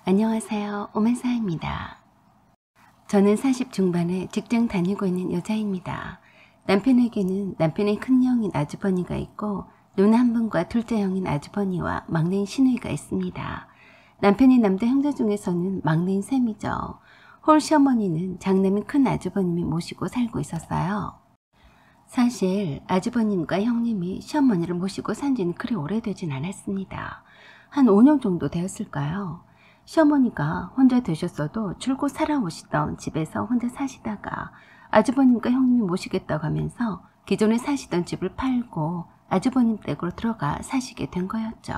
안녕하세요. 오만사입니다. 저는 40 중반에 직장 다니고 있는 여자입니다. 남편에게는 남편의 큰형인 아주버니가 있고 누나 한 분과 둘째 형인 아주버니와 막내인 시누이가 있습니다. 남편이 남자 형제 중에서는 막내인 셈이죠. 홀 시어머니는 장남인 큰 아주버님이 모시고 살고 있었어요. 사실 아주버님과 형님이 시어머니를 모시고 산 지는 그리 오래되진 않았습니다. 한 5년 정도 되었을까요? 시어머니가 혼자 되셨어도 줄곧 살아오시던 집에서 혼자 사시다가 아주버님과 형님이 모시겠다고 하면서 기존에 사시던 집을 팔고 아주버님 댁으로 들어가 사시게 된 거였죠.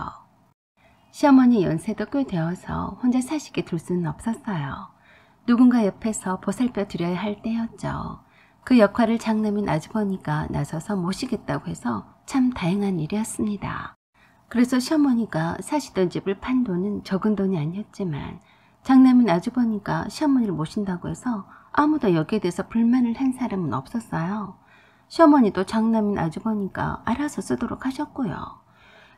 시어머니 연세도 꽤 되어서 혼자 사시게 둘 수는 없었어요. 누군가 옆에서 보살펴 드려야 할 때였죠. 그 역할을 장남인 아주버니가 나서서 모시겠다고 해서 참 다행한 일이었습니다. 그래서 시어머니가 사시던 집을 판 돈은 적은 돈이 아니었지만 장남인 아주버니가 시어머니를 모신다고 해서 아무도 여기에 대해서 불만을 한 사람은 없었어요. 시어머니도 장남인 아주버니가 알아서 쓰도록 하셨고요.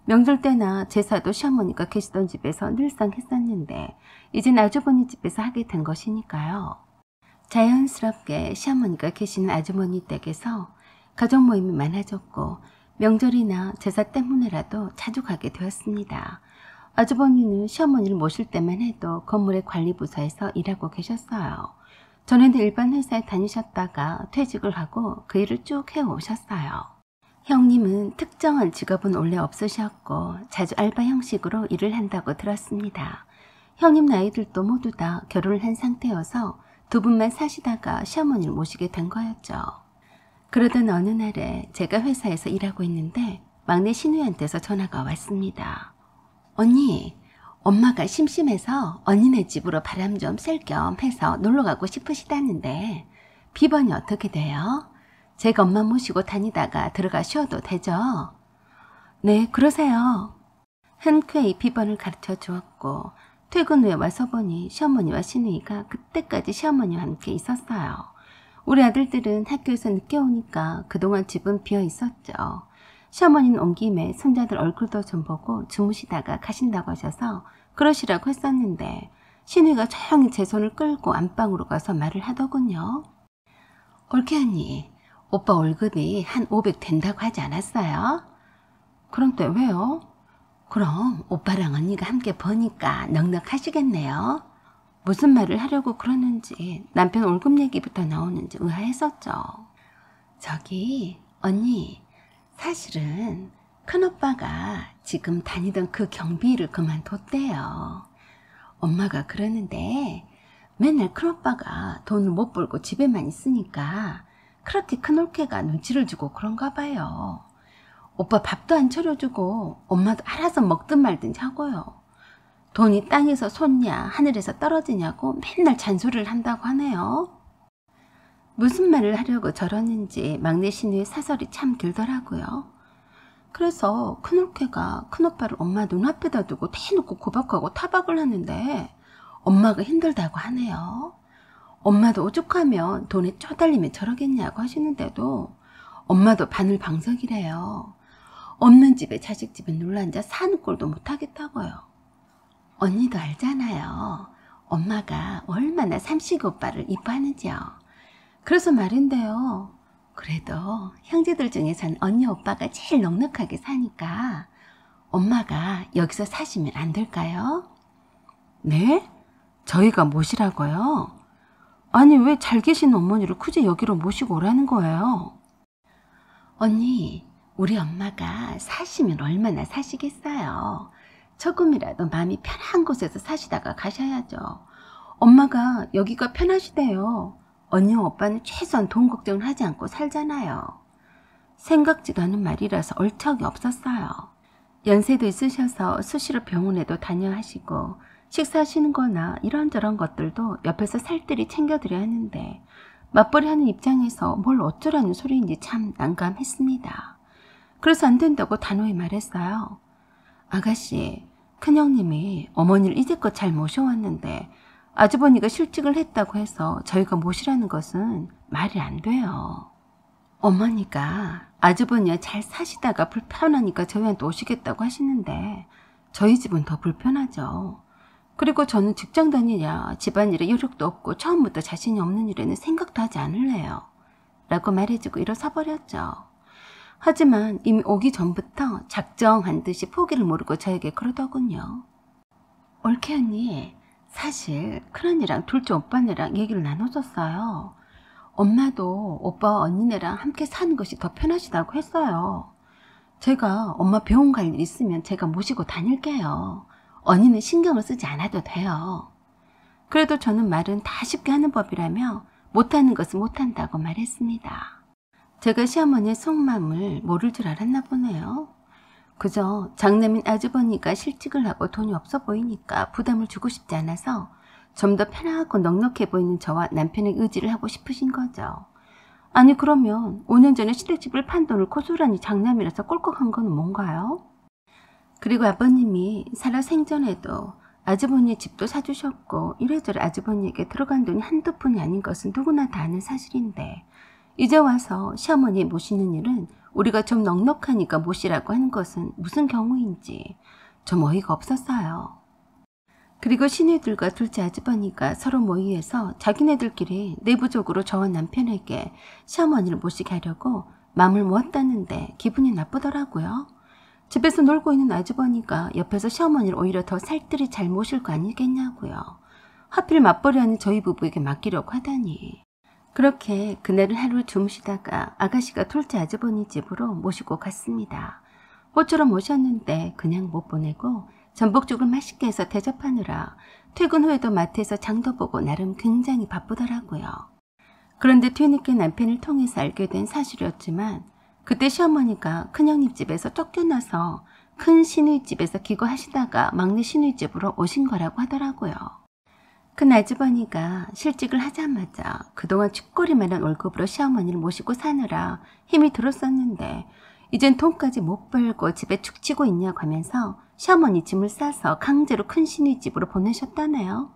명절 때나 제사도 시어머니가 계시던 집에서 늘상 했었는데 이젠 아주버니 집에서 하게 된 것이니까요. 자연스럽게 시어머니가 계시는 아주머니 댁에서 가족 모임이 많아졌고 명절이나 제사 때문에라도 자주 가게 되었습니다. 아주버니는 시어머니를 모실 때만 해도 건물의 관리부서에서 일하고 계셨어요. 전에도 일반 회사에 다니셨다가 퇴직을 하고 그 일을 쭉 해오셨어요. 형님은 특정한 직업은 원래 없으셨고 자주 알바 형식으로 일을 한다고 들었습니다. 형님 나이들도 모두 다 결혼을 한 상태여서 두 분만 사시다가 시어머니를 모시게 된 거였죠. 그러던 어느 날에 제가 회사에서 일하고 있는데 막내 시누이한테서 전화가 왔습니다. 언니, 엄마가 심심해서 언니네 집으로 바람 좀 쐴 겸 해서 놀러 가고 싶으시다는데 비번이 어떻게 돼요? 제가 엄마 모시고 다니다가 들어가 쉬어도 되죠? 네, 그러세요. 흔쾌히 비번을 가르쳐 주었고 퇴근 후에 와서 보니 시어머니와 시누이가 그때까지 시어머니와 함께 있었어요. 우리 아들들은 학교에서 늦게 오니까 그동안 집은 비어 있었죠. 시어머니는 온 김에 손자들 얼굴도 좀 보고 주무시다가 가신다고 하셔서 그러시라고 했었는데 시누이가 조용히 제 손을 끌고 안방으로 가서 말을 하더군요. 올케 언니, 오빠 월급이 한 500 된다고 하지 않았어요? 그럼 때 왜요? 그럼 오빠랑 언니가 함께 버니까 넉넉하시겠네요. 무슨 말을 하려고 그러는지 남편 월급 얘기부터 나오는지 의아했었죠. 저기 언니, 사실은 큰오빠가 지금 다니던 그 경비를 그만뒀대요. 엄마가 그러는데 맨날 큰오빠가 돈을 못 벌고 집에만 있으니까 그렇게 큰올케가 눈치를 주고 그런가 봐요. 오빠 밥도 안 차려주고 엄마도 알아서 먹든 말든 하고요. 돈이 땅에서 솟냐 하늘에서 떨어지냐고 맨날 잔소리를 한다고 하네요. 무슨 말을 하려고 저러는지 막내 시누의 사설이 참 길더라고요. 그래서 큰올케가 큰오빠를 엄마 눈앞에다 두고 대놓고 구박하고 타박을 하는데 엄마가 힘들다고 하네요. 엄마도 오죽하면 돈에 쪼달리면 저러겠냐고 하시는데도 엄마도 바늘방석이래요. 없는 집에 자식 집에 눌러앉아 사는 꼴도 못하겠다고요. 언니도 알잖아요. 엄마가 얼마나 삼식 오빠를 이뻐하는지요. 그래서 말인데요. 그래도 형제들 중에선 언니 오빠가 제일 넉넉하게 사니까 엄마가 여기서 사시면 안 될까요? 네? 저희가 모시라고요? 아니 왜 잘 계신 어머니를 굳이 여기로 모시고 오라는 거예요? 언니, 우리 엄마가 사시면 얼마나 사시겠어요. 조금이라도 마음이 편한 곳에서 사시다가 가셔야죠. 엄마가 여기가 편하시대요. 언니와 오빠는 최소한 돈 걱정을 하지 않고 살잖아요. 생각지도 않은 말이라서 얼척이 없었어요. 연세도 있으셔서 수시로 병원에도 다녀하시고 식사하시는 거나 이런저런 것들도 옆에서 살뜰히 챙겨드려야 하는데 맞벌이 하는 입장에서 뭘 어쩌라는 소리인지 참 난감했습니다. 그래서 안 된다고 단호히 말했어요. 아가씨, 큰형님이 어머니를 이제껏 잘 모셔왔는데 아주버니가 실직을 했다고 해서 저희가 모시라는 것은 말이 안 돼요. 어머니가 아주버니와 잘 사시다가 불편하니까 저희한테 오시겠다고 하시는데 저희 집은 더 불편하죠. 그리고 저는 직장 다니랴 집안일에 여력도 없고 처음부터 자신이 없는 일에는 생각도 하지 않을래요. 라고 말해주고 일어서 버렸죠. 하지만 이미 오기 전부터 작정한 듯이 포기를 모르고 저에게 그러더군요. 올케 언니, 사실 큰언니랑 둘째 오빠네랑 얘기를 나눠줬어요. 엄마도 오빠와 언니네랑 함께 사는 것이 더 편하시다고 했어요. 제가 엄마 병원 갈 일 있으면 제가 모시고 다닐게요. 언니는 신경을 쓰지 않아도 돼요. 그래도 저는 말은 다 쉽게 하는 법이라며 못하는 것은 못한다고 말했습니다. 제가 시어머니의 속마음을 모를 줄 알았나 보네요. 그저 장남인 아주버니가 실직을 하고 돈이 없어 보이니까 부담을 주고 싶지 않아서 좀 더 편하고 넉넉해 보이는 저와 남편의 의지를 하고 싶으신 거죠. 아니 그러면 5년 전에 시댁집을 판 돈을 고스란히 장남이라서 꼴꺽한 건 뭔가요? 그리고 아버님이 살아 생전에도 아주버니의 집도 사주셨고 이래저래 아주버니에게 들어간 돈이 한두 푼이 아닌 것은 누구나 다 아는 사실인데 이제 와서 시어머니 모시는 일은 우리가 좀 넉넉하니까 모시라고 하는 것은 무슨 경우인지 좀 어이가 없었어요. 그리고 시누이들과 둘째 아주버니가 서로 모의해서 자기네들끼리 내부적으로 저와 남편에게 시어머니를 모시게 하려고 마음을 모았다는데 기분이 나쁘더라고요. 집에서 놀고 있는 아주버니가 옆에서 시어머니를 오히려 더 살뜰히 잘 모실 거 아니겠냐고요. 하필 맞벌이 하는 저희 부부에게 맡기려고 하다니. 그렇게 그날은 하루 주무시다가 아가씨가 둘째 아주버니 집으로 모시고 갔습니다. 모처럼 모셨는데 그냥 못 보내고 전복죽을 맛있게 해서 대접하느라 퇴근 후에도 마트에서 장도 보고 나름 굉장히 바쁘더라고요. 그런데 뒤늦게 남편을 통해서 알게 된 사실이었지만 그때 시어머니가 큰형님 집에서 쫓겨나서 큰 시누이 집에서 기거하시다가 막내 시누이 집으로 오신 거라고 하더라고요. 큰 아주버니가 실직을 하자마자 그동안 쥐꼬리만한 월급으로 시어머니를 모시고 사느라 힘이 들었었는데 이젠 돈까지 못 벌고 집에 축치고 있냐고 하면서 시어머니 짐을 싸서 강제로 큰 시누이 집으로 보내셨다네요.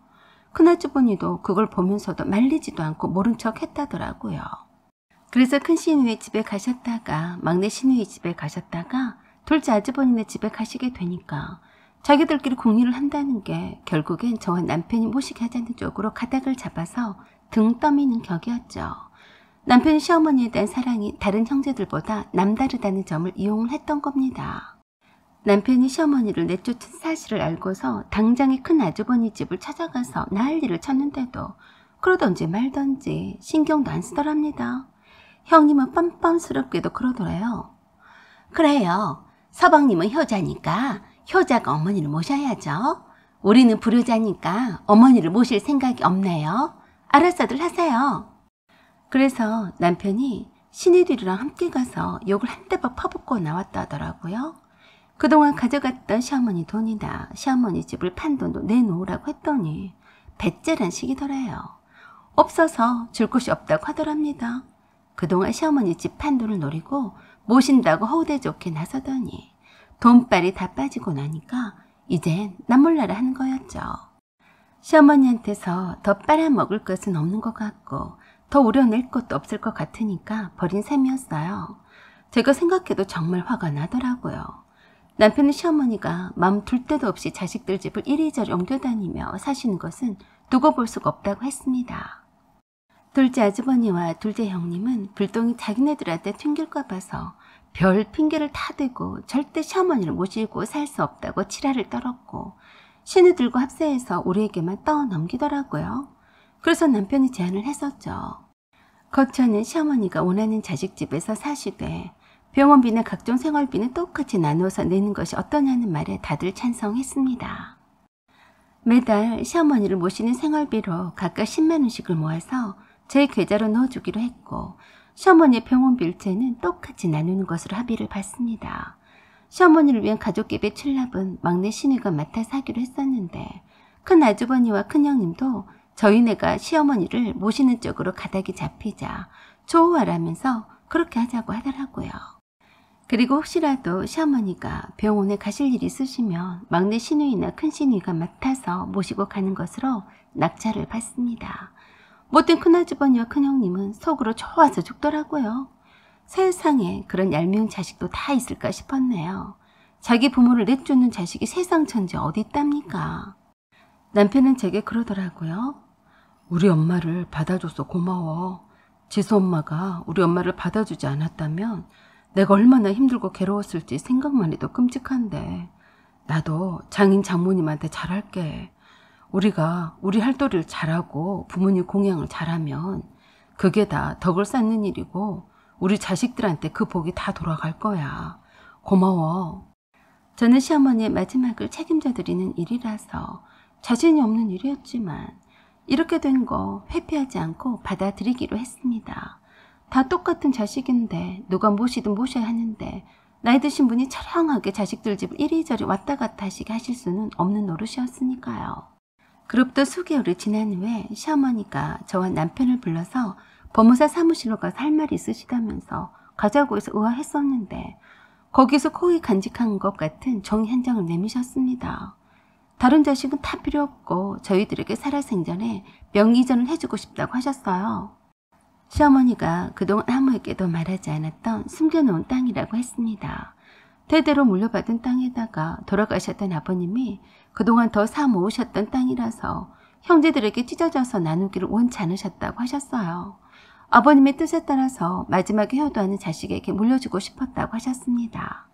큰아주버니도 그걸 보면서도 말리지도 않고 모른 척 했다더라고요. 그래서 큰 시누이 집에 가셨다가 막내 시누이 집에 가셨다가 둘째 아주버니네 집에 가시게 되니까 자기들끼리 궁리를 한다는 게 결국엔 저와 남편이 모시게 하자는 쪽으로 가닥을 잡아서 등 떠미는 격이었죠. 남편이 시어머니에 대한 사랑이 다른 형제들보다 남다르다는 점을 이용을 했던 겁니다. 남편이 시어머니를 내쫓은 사실을 알고서 당장에 큰 아주버니 집을 찾아가서 난리를 쳤는데도 그러던지 말던지 신경도 안 쓰더랍니다. 형님은 뻔뻔스럽게도 그러더래요. 그래요. 서방님은 효자니까 효자가 어머니를 모셔야죠. 우리는 불효자니까 어머니를 모실 생각이 없네요. 알아서들 하세요. 그래서 남편이 시누이들이랑 함께 가서 욕을 한 대박 퍼붓고 나왔다 하더라고요. 그동안 가져갔던 시어머니 돈이나 시어머니 집을 판 돈도 내놓으라고 했더니 배째란 식이더래요. 없어서 줄 곳이 없다고 하더랍니다. 그동안 시어머니 집 판 돈을 노리고 모신다고 허우대 좋게 나서더니 돈빨이 다 빠지고 나니까 이젠 남몰라라 하는 거였죠. 시어머니한테서 더 빨아먹을 것은 없는 것 같고 더 우려낼 것도 없을 것 같으니까 버린 셈이었어요. 제가 생각해도 정말 화가 나더라고요. 남편은 시어머니가 마음 둘 데도 없이 자식들 집을 이리저리 옮겨다니며 사시는 것은 두고 볼 수가 없다고 했습니다. 둘째 아주버니와 둘째 형님은 불똥이 자기네들한테 튕길까 봐서 별 핑계를 다 대고 절대 시어머니를 모시고 살 수 없다고 치라를 떨었고 시누들과 합세해서 우리에게만 떠넘기더라고요. 그래서 남편이 제안을 했었죠. 거처는 시어머니가 원하는 자식집에서 사시되 병원비나 각종 생활비는 똑같이 나누어서 내는 것이 어떠냐는 말에 다들 찬성했습니다. 매달 시어머니를 모시는 생활비로 각각 10만 원씩을 모아서 제 계좌로 넣어주기로 했고 시어머니의 병원비 일체는 똑같이 나누는 것으로 합의를 봤습니다. 시어머니를 위한 가족계배 출납은 막내 시누이가 맡아서 하기로 했었는데 큰 아주버니와 큰형님도 저희네가 시어머니를 모시는 쪽으로 가닥이 잡히자 좋아라면서 그렇게 하자고 하더라고요. 그리고 혹시라도 시어머니가 병원에 가실 일이 있으시면 막내 시누이나 큰 시누이가 맡아서 모시고 가는 것으로 낙찰을 받습니다. 못된 큰아주버니와 큰형님은 속으로 좋아서 죽더라고요. 세상에 그런 얄미운 자식도 다 있을까 싶었네요. 자기 부모를 내쫓는 자식이 세상 천지 어디 있답니까? 남편은 제게 그러더라고요. 우리 엄마를 받아줘서 고마워. 지수 엄마가 우리 엄마를 받아주지 않았다면 내가 얼마나 힘들고 괴로웠을지 생각만 해도 끔찍한데 나도 장인 장모님한테 잘할게. 우리가 우리 할도리를 잘하고 부모님 공양을 잘하면 그게 다 덕을 쌓는 일이고 우리 자식들한테 그 복이 다 돌아갈 거야. 고마워. 저는 시어머니의 마지막을 책임져 드리는 일이라서 자신이 없는 일이었지만 이렇게 된 거 회피하지 않고 받아들이기로 했습니다. 다 똑같은 자식인데 누가 모시든 모셔야 하는데 나이 드신 분이 처량하게 자식들 집을 이리저리 왔다 갔다 하시게 하실 수는 없는 노릇이었으니까요. 그로부터 수개월이 지난 후에 시어머니가 저와 남편을 불러서 법무사 사무실로 가서 할 말이 있으시다면서 가자고 해서 의아했었는데 거기서 코에 간직한 것 같은 종이 한 장을 내미셨습니다. 다른 자식은 다 필요 없고 저희들에게 살아생전에 명의이전을 해주고 싶다고 하셨어요. 시어머니가 그동안 아무에게도 말하지 않았던 숨겨놓은 땅이라고 했습니다. 대대로 물려받은 땅에다가 돌아가셨던 아버님이 그동안 더 사 모으셨던 땅이라서 형제들에게 찢어져서 나누기를 원치 않으셨다고 하셨어요. 아버님의 뜻에 따라서 마지막에 효도하는 자식에게 물려주고 싶었다고 하셨습니다.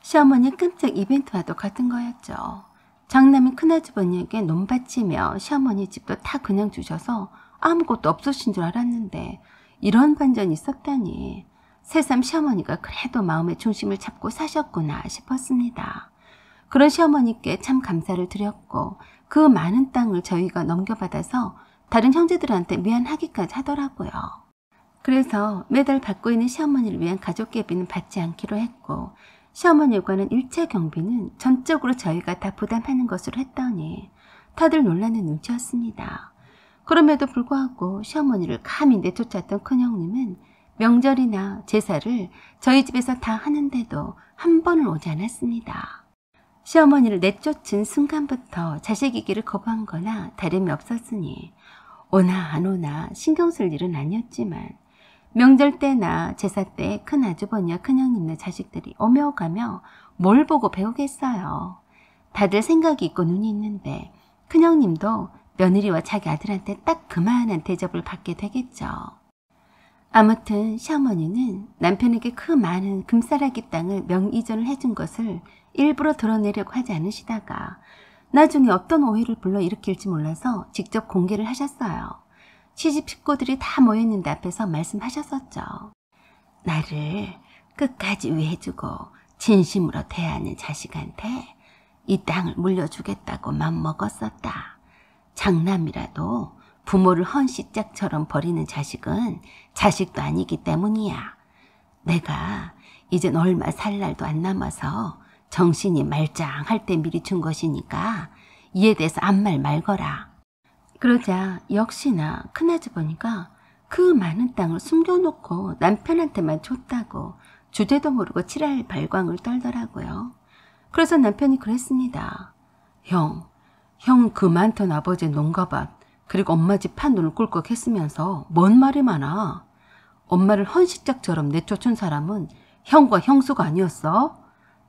시어머니 끔찍 이벤트와도 같은 거였죠. 장남인 큰아주버니에게 논바치며 시어머니 집도 다 그냥 주셔서 아무것도 없으신 줄 알았는데 이런 반전이 있었다니 새삼 시어머니가 그래도 마음의 중심을 잡고 사셨구나 싶었습니다. 그런 시어머니께 참 감사를 드렸고 그 많은 땅을 저희가 넘겨받아서 다른 형제들한테 미안하기까지 하더라고요. 그래서 매달 받고 있는 시어머니를 위한 가족예비는 받지 않기로 했고 시어머니과는 일체 경비는 전적으로 저희가 다 부담하는 것으로 했더니 다들 놀라는 눈치였습니다. 그럼에도 불구하고 시어머니를 감히 내쫓았던 큰형님은 명절이나 제사를 저희 집에서 다 하는데도 한 번을 오지 않았습니다. 시어머니를 내쫓은 순간부터 자식이기를 거부한 거나 다름이 없었으니 오나 안 오나 신경 쓸 일은 아니었지만 명절 때나 제사 때 큰아주버니와 큰형님네 자식들이 오며 가며 뭘 보고 배우겠어요. 다들 생각이 있고 눈이 있는데 큰형님도 며느리와 자기 아들한테 딱 그만한 대접을 받게 되겠죠. 아무튼 시어머니는 남편에게 그 많은 금싸라기 땅을 명의이전을 해준 것을 일부러 드러내려고 하지 않으시다가 나중에 어떤 오해를 불러일으킬지 몰라서 직접 공개를 하셨어요. 시집 식구들이 다 모여있는데 앞에서 말씀하셨었죠. 나를 끝까지 위해주고 진심으로 대하는 자식한테 이 땅을 물려주겠다고 맘먹었었다. 장남이라도 부모를 헌시짝처럼 버리는 자식은 자식도 아니기 때문이야. 내가 이젠 얼마 살 날도 안 남아서 정신이 말짱할 때 미리 준 것이니까 이에 대해서 아무 말 말거라. 그러자 역시나 큰아주버니가 그 많은 땅을 숨겨놓고 남편한테만 줬다고 주제도 모르고 칠할 발광을 떨더라고요. 그래서 남편이 그랬습니다. 형 그 많던 아버지의 농가밭 그리고 엄마 집 판돈을 꿀꺽 했으면서 뭔 말이 많아. 엄마를 헌시짝처럼 내쫓은 사람은 형과 형수가 아니었어?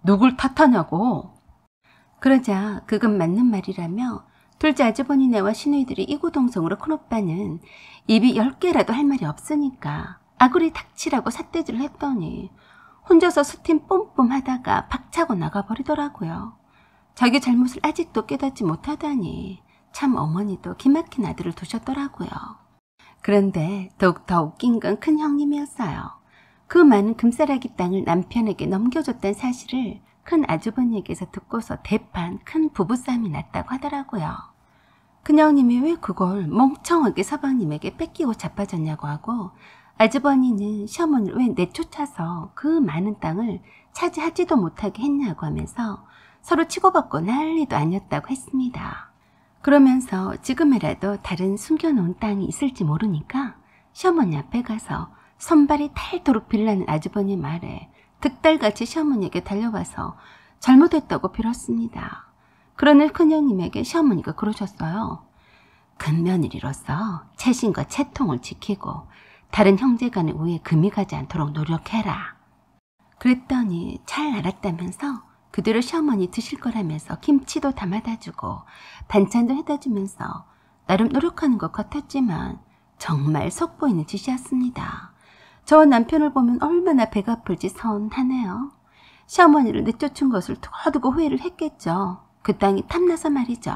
누굴 탓하냐고. 그러자 그건 맞는 말이라며 둘째 아주버니네와 시누이들이 이구동성으로 큰오빠는 입이 10개라도 할 말이 없으니까 아구리 닥치라고 삿대질을 했더니 혼자서 수팀 뿜뿜 하다가 박차고 나가버리더라고요. 자기 잘못을 아직도 깨닫지 못하다니 참 어머니도 기막힌 아들을 두셨더라고요. 그런데 더욱더 웃긴 건 큰형님이었어요. 그 많은 금싸라기 땅을 남편에게 넘겨줬다는 사실을 큰 아주버니에게서 듣고서 대판 큰 부부싸움이 났다고 하더라고요. 큰형님이 왜 그걸 멍청하게 서방님에게 뺏기고 자빠졌냐고 하고 아주버니는 시어머니를 왜 내쫓아서 그 많은 땅을 차지하지도 못하게 했냐고 하면서 서로 치고받고 난리도 아니었다고 했습니다. 그러면서 지금이라도 다른 숨겨놓은 땅이 있을지 모르니까 시어머니 앞에 가서 손발이 탈도록 빌라는 아주버니 말에 득달같이 시어머니에게 달려와서 잘못했다고 빌었습니다. 그러는 큰형님에게 시어머니가 그러셨어요. 큰며느리로서 채신과 채통을 지키고 다른 형제간의 우애에 금이 가지 않도록 노력해라. 그랬더니 잘 알았다면서 그대로 시어머니 드실 거라면서 김치도 담아다 주고 반찬도 해다 주면서 나름 노력하는 것 같았지만 정말 속보이는 짓이었습니다. 저 남편을 보면 얼마나 배가 아플지 서운하네요. 시어머니를 내쫓은 것을 두고두고 후회를 했겠죠. 그 땅이 탐나서 말이죠.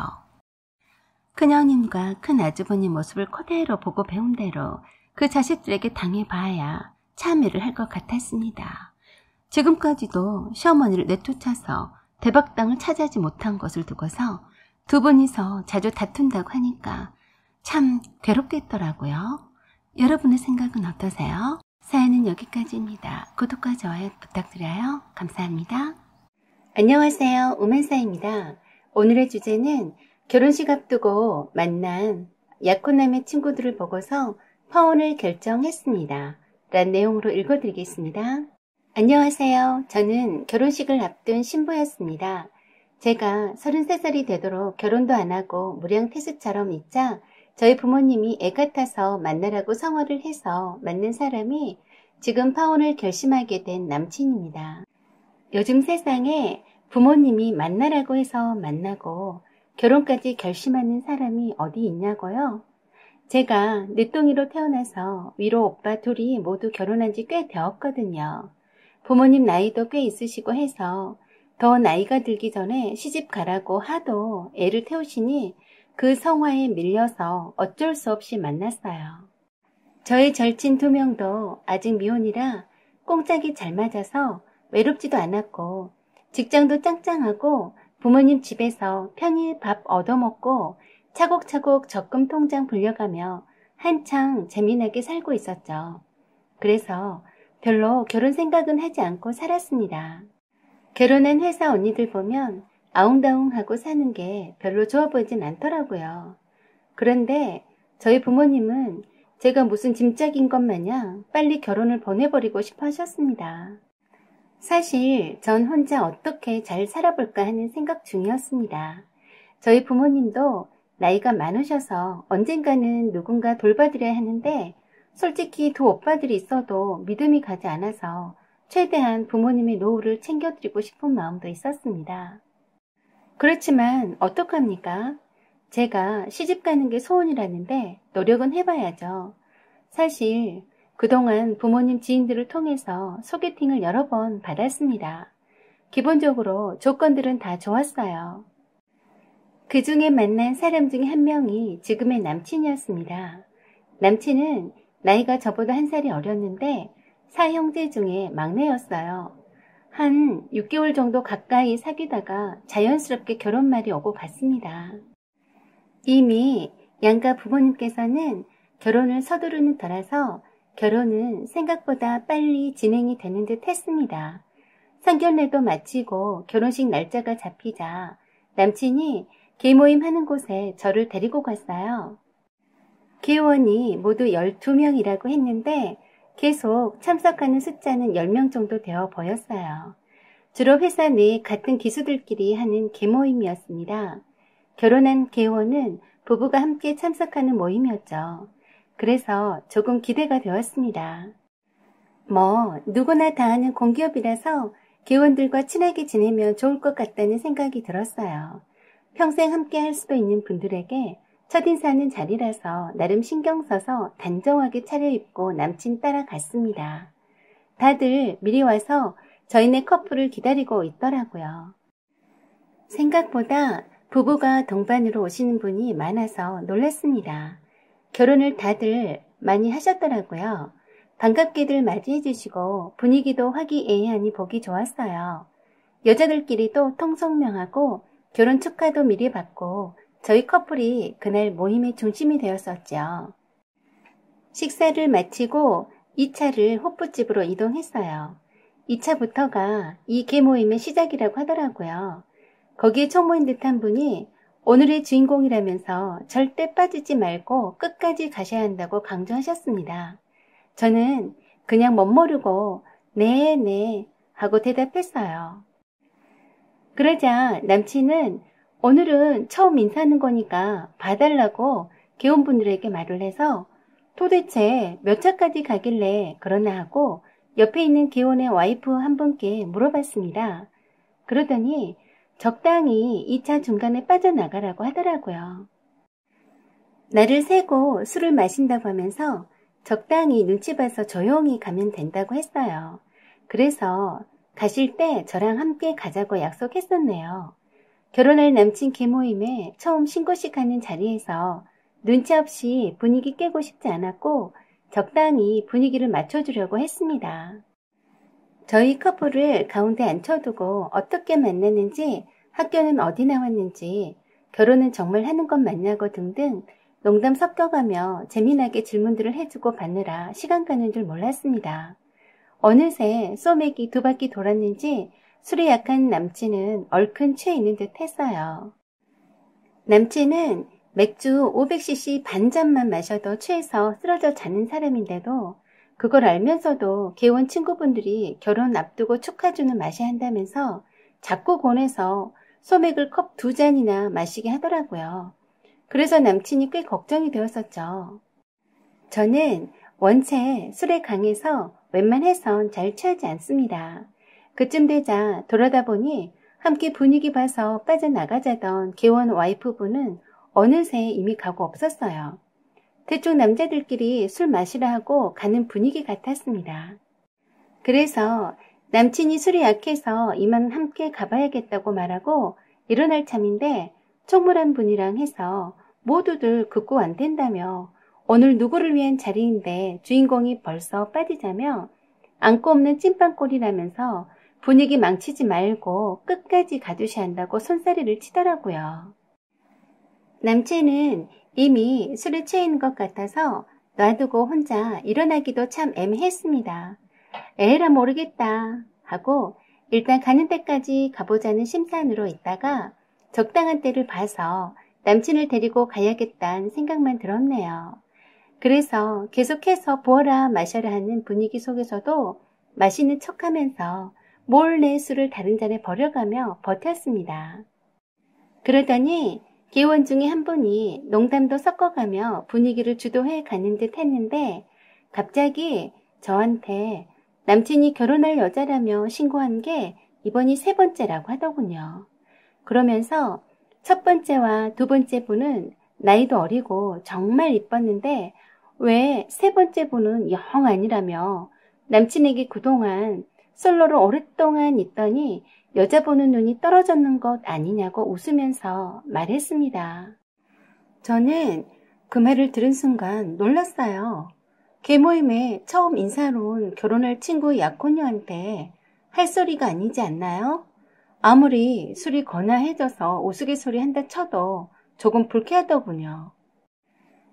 큰형님과 큰아주버님 모습을 그대로 보고 배운 대로 그 자식들에게 당해봐야 참여를 할 것 같았습니다. 지금까지도 시어머니를 내쫓아서 대박당을 차지하지 못한 것을 두고서 두 분이서 자주 다툰다고 하니까 참 괴롭겠더라고요. 여러분의 생각은 어떠세요? 사연은 여기까지입니다. 구독과 좋아요 부탁드려요. 감사합니다. 안녕하세요. 오만사입니다. 오늘의 주제는 결혼식 앞두고 만난 약혼남의 친구들을 보고서 파혼을 결정했습니다. 라는 내용으로 읽어드리겠습니다. 안녕하세요. 저는 결혼식을 앞둔 신부였습니다. 제가 33살이 되도록 결혼도 안 하고 무량태수처럼 있자 저희 부모님이 애 같아서 만나라고 성화를 해서 만난 사람이 지금 파혼을 결심하게 된 남친입니다. 요즘 세상에 부모님이 만나라고 해서 만나고 결혼까지 결심하는 사람이 어디 있냐고요? 제가 늦둥이로 태어나서 위로 오빠 둘이 모두 결혼한 지 꽤 되었거든요. 부모님 나이도 꽤 있으시고 해서 더 나이가 들기 전에 시집 가라고 하도 애를 태우시니 그 성화에 밀려서 어쩔 수 없이 만났어요. 저의 절친 2명도 아직 미혼이라 꽁짝이 잘 맞아서 외롭지도 않았고 직장도 짱짱하고 부모님 집에서 편히 밥 얻어먹고 차곡차곡 적금 통장 불려가며 한창 재미나게 살고 있었죠. 그래서 별로 결혼 생각은 하지 않고 살았습니다. 결혼한 회사 언니들 보면 아웅다웅하고 사는 게 별로 좋아 보이진 않더라고요. 그런데 저희 부모님은 제가 무슨 짐짝인 것 마냥 빨리 결혼을 보내버리고 싶어 하셨습니다. 사실 전 혼자 어떻게 잘 살아볼까 하는 생각 중이었습니다. 저희 부모님도 나이가 많으셔서 언젠가는 누군가 돌봐드려야 하는데 솔직히 두 오빠들이 있어도 믿음이 가지 않아서 최대한 부모님의 노후를 챙겨드리고 싶은 마음도 있었습니다. 그렇지만 어떡합니까? 제가 시집 가는 게 소원이라는데 노력은 해봐야죠. 사실 그동안 부모님 지인들을 통해서 소개팅을 여러 번 받았습니다. 기본적으로 조건들은 다 좋았어요. 그 중에 만난 사람 중에 한 명이 지금의 남친이었습니다. 남친은 나이가 저보다 1살이 어렸는데 사형제 중에 막내였어요. 한 6개월 정도 가까이 사귀다가 자연스럽게 결혼말이 오고 갔습니다. 이미 양가 부모님께서는 결혼을 서두르는 터라서 결혼은 생각보다 빨리 진행이 되는 듯 했습니다. 상견례도 마치고 결혼식 날짜가 잡히자 남친이 계모임 하는 곳에 저를 데리고 갔어요. 계원이 모두 12명이라고 했는데 계속 참석하는 숫자는 10명 정도 되어 보였어요. 주로 회사 내 같은 기수들끼리 하는 계모임이었습니다. 결혼한 계원은 부부가 함께 참석하는 모임이었죠. 그래서 조금 기대가 되었습니다. 누구나 다 아는 공기업이라서 계원들과 친하게 지내면 좋을 것 같다는 생각이 들었어요. 평생 함께 할 수도 있는 분들에게 첫인사는 자리라서 나름 신경 써서 단정하게 차려입고 남친 따라갔습니다. 다들 미리 와서 저희네 커플을 기다리고 있더라고요. 생각보다 부부가 동반으로 오시는 분이 많아서 놀랐습니다. 결혼을 다들 많이 하셨더라고요. 반갑게들 맞이해 주시고 분위기도 화기애애하니 보기 좋았어요. 여자들끼리도 통성명하고 결혼 축하도 미리 받고 저희 커플이 그날 모임의 중심이 되었었죠. 식사를 마치고 2차를 호프집으로 이동했어요. 2차부터가 이 계모임의 시작이라고 하더라고요. 거기에 총무인 듯한 분이 오늘의 주인공이라면서 절대 빠지지 말고 끝까지 가셔야 한다고 강조하셨습니다. 저는 그냥 멋모르고 네 하고 대답했어요. 그러자 남친은 오늘은 처음 인사하는 거니까 봐달라고 계원분들에게 말을 해서 도대체 몇 차까지 가길래 그러나 하고 옆에 있는 계원의 와이프 한 분께 물어봤습니다. 그러더니 적당히 2차 중간에 빠져나가라고 하더라고요. 나를 세고 술을 마신다고 하면서 적당히 눈치 봐서 조용히 가면 된다고 했어요. 그래서 가실 때 저랑 함께 가자고 약속했었네요. 결혼할 남친 계모임에 처음 신고식 하는 자리에서 눈치 없이 분위기 깨고 싶지 않았고 적당히 분위기를 맞춰주려고 했습니다. 저희 커플을 가운데 앉혀두고 어떻게 만났는지, 학교는 어디 나왔는지, 결혼은 정말 하는 것 맞냐고 등등 농담 섞여가며 재미나게 질문들을 해주고 받느라 시간 가는 줄 몰랐습니다. 어느새 소맥이 2바퀴 돌았는지 술에 약한 남친은 얼큰 취해 있는 듯 했어요. 남친은 맥주 500cc 반잔만 마셔도 취해서 쓰러져 자는 사람인데도 그걸 알면서도 개원 친구분들이 결혼 앞두고 축하주는 마셔야 한다면서 자꾸 권해서 소맥을 컵 2잔이나 마시게 하더라고요. 그래서 남친이 꽤 걱정이 되었었죠. 저는 원체 술에 강해서 웬만해선 잘 취하지 않습니다. 그쯤 되자 돌아다 보니 함께 분위기 봐서 빠져나가자던 개원 와이프분은 어느새 이미 가고 없었어요. 대충 남자들끼리 술 마시라 하고 가는 분위기 같았습니다. 그래서 남친이 술이 약해서 이만 함께 가봐야겠다고 말하고 일어날 참인데 총무란 분이랑 해서 모두들 극구 안 된다며 오늘 누구를 위한 자리인데 주인공이 벌써 빠지자며 안고 없는 찐빵꼴이라면서 분위기 망치지 말고 끝까지 가두셔야 한다고 손사래를 치더라고요. 남친은 이미 술에 취해 있는 것 같아서 놔두고 혼자 일어나기도 참 애매했습니다. 에라 모르겠다 하고 일단 가는 데까지 가보자는 심산으로 있다가 적당한 때를 봐서 남친을 데리고 가야겠다는 생각만 들었네요. 그래서 계속해서 부어라 마셔라 하는 분위기 속에서도 마시는 척하면서 몰래 술을 다른 잔에 버려가며 버텼습니다. 그러더니 기원 중에 한 분이 농담도 섞어가며 분위기를 주도해 가는 듯 했는데 갑자기 저한테 남친이 결혼할 여자라며 신고한 게 이번이 3번째라고 하더군요. 그러면서 첫 번째와 2번째 분은 나이도 어리고 정말 이뻤는데 왜 3번째 분은 영 아니라며 남친에게 그동안 솔로로 오랫동안 있더니 여자 보는 눈이 떨어졌는 것 아니냐고 웃으면서 말했습니다. 저는 그 말을 들은 순간 놀랐어요. 계모임에 처음 인사로 온 결혼할 친구 약혼녀한테 할 소리가 아니지 않나요? 아무리 술이 거나해져서 우스갯소리 한다 쳐도 조금 불쾌하더군요.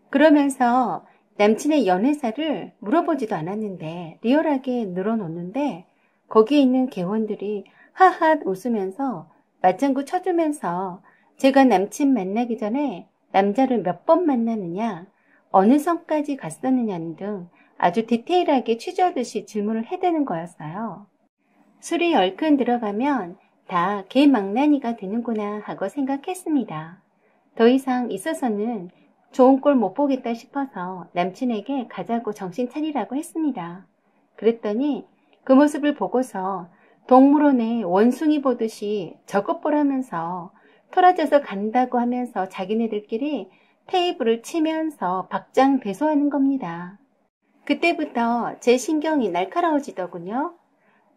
그러면서 남친의 연애사를 물어보지도 않았는데 리얼하게 늘어놓는데 거기에 있는 개원들이 하하 웃으면서 맞장구 쳐주면서 제가 남친 만나기 전에 남자를 몇 번 만나느냐, 어느 성까지 갔었느냐는 등 아주 디테일하게 취조하듯이 질문을 해대는 거였어요. 술이 얼큰 들어가면 다 개망나니가 되는구나 하고 생각했습니다. 더 이상 있어서는 좋은 꼴 못 보겠다 싶어서 남친에게 가자고 정신 차리라고 했습니다. 그랬더니 그 모습을 보고서 동물원에 원숭이 보듯이 저것 보라면서 토라져서 간다고 하면서 자기네들끼리 테이블을 치면서 박장대소하는 겁니다. 그때부터 제 신경이 날카로워지더군요.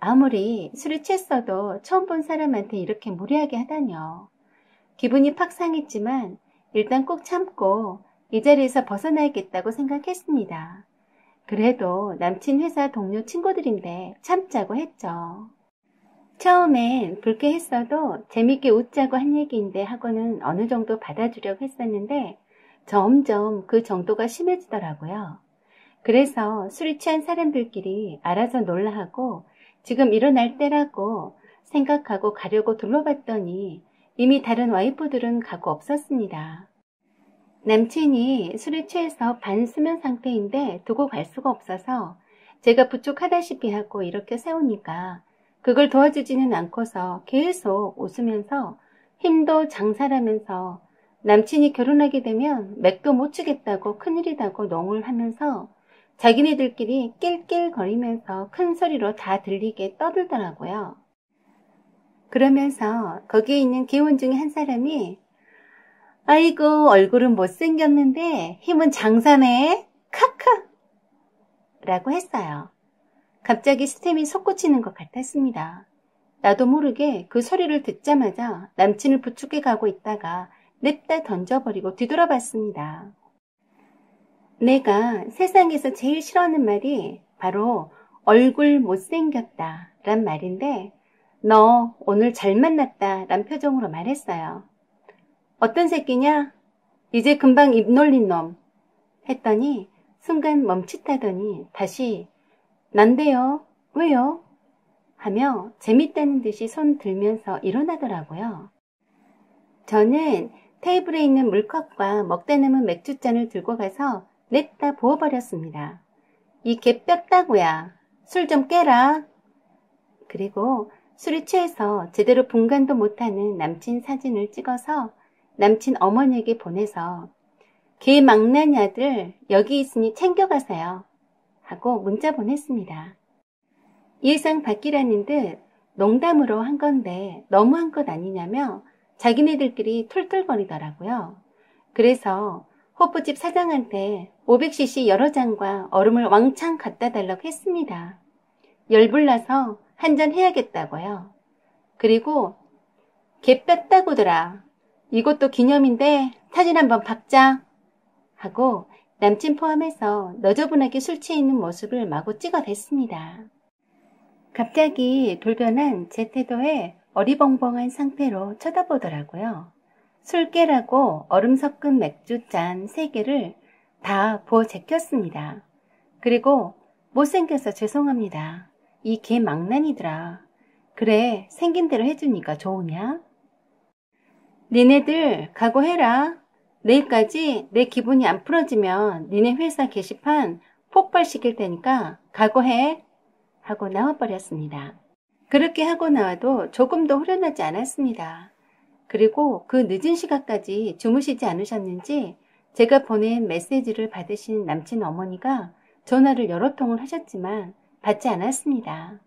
아무리 술이 취했어도 처음 본 사람한테 이렇게 무례하게 하다뇨. 기분이 팍 상했지만 일단 꼭 참고 이 자리에서 벗어나야겠다고 생각했습니다. 그래도 남친 회사 동료 친구들인데 참자고 했죠. 처음엔 불쾌했어도 재밌게 웃자고 한 얘기인데 하고는 어느 정도 받아주려고 했었는데 점점 그 정도가 심해지더라고요. 그래서 술이 취한 사람들끼리 알아서 놀라하고 지금 일어날 때라고 생각하고 가려고 둘러봤더니 이미 다른 와이프들은 가고 없었습니다. 남친이 술에 취해서 반수면 상태인데 두고 갈 수가 없어서 제가 부축하다시피 하고 이렇게 세우니까 그걸 도와주지는 않고서 계속 웃으면서 힘도 장사라면서 남친이 결혼하게 되면 맥도 못 추겠다고 큰일이다고 농을 하면서 자기네들끼리 낄낄거리면서 큰 소리로 다 들리게 떠들더라고요. 그러면서 거기에 있는 개원 중에 한 사람이 아이고 얼굴은 못생겼는데 힘은 장사네 카카 라고 했어요. 갑자기 스템이 솟구치는 것 같았습니다. 나도 모르게 그 소리를 듣자마자 남친을 부축해 가고 있다가 냅다 던져버리고 뒤돌아봤습니다. 내가 세상에서 제일 싫어하는 말이 바로 얼굴 못생겼다 란 말인데 너 오늘 잘 만났다 란 표정으로 말했어요. 어떤 새끼냐? 이제 금방 입 놀린 놈 했더니 순간 멈칫하더니 다시 난데요? 왜요? 하며 재밌다는 듯이 손 들면서 일어나더라고요. 저는 테이블에 있는 물컵과 먹다 남은 맥주잔을 들고 가서 냈다 부어버렸습니다. 이 개뼈따구야. 술 좀 깨라. 그리고 술이 취해서 제대로 분간도 못하는 남친 사진을 찍어서 남친 어머니에게 보내서 개 망나니 아들 여기 있으니 챙겨가세요 하고 문자 보냈습니다. 예상 밖이라는 듯 농담으로 한 건데 너무한 것 아니냐며 자기네들끼리 툴툴거리더라고요. 그래서 호프집 사장한테 500cc 여러 잔과 얼음을 왕창 갖다 달라고 했습니다. 열불나서 한잔 해야겠다고요. 그리고 개 뺐다고더라. 이것도 기념인데 사진 한번 박자 하고 남친 포함해서 너저분하게 술 취해 있는 모습을 마구 찍어댔습니다. 갑자기 돌변한 제 태도에 어리벙벙한 상태로 쳐다보더라고요. 술 깨라고 얼음 섞은 맥주잔 3개를 다 부어 제꼈습니다. 그리고 못생겨서 죄송합니다. 이 개 망난이더라. 그래 생긴 대로 해주니까 좋으냐? 니네들 각오해라. 내일까지 내 기분이 안 풀어지면 니네 회사 게시판 폭발시킬 테니까 각오해 하고 나와버렸습니다. 그렇게 하고 나와도 조금도 후련하지 않았습니다. 그리고 그 늦은 시간까지 주무시지 않으셨는지 제가 보낸 메시지를 받으신 남친 어머니가 전화를 여러 통을 하셨지만 받지 않았습니다.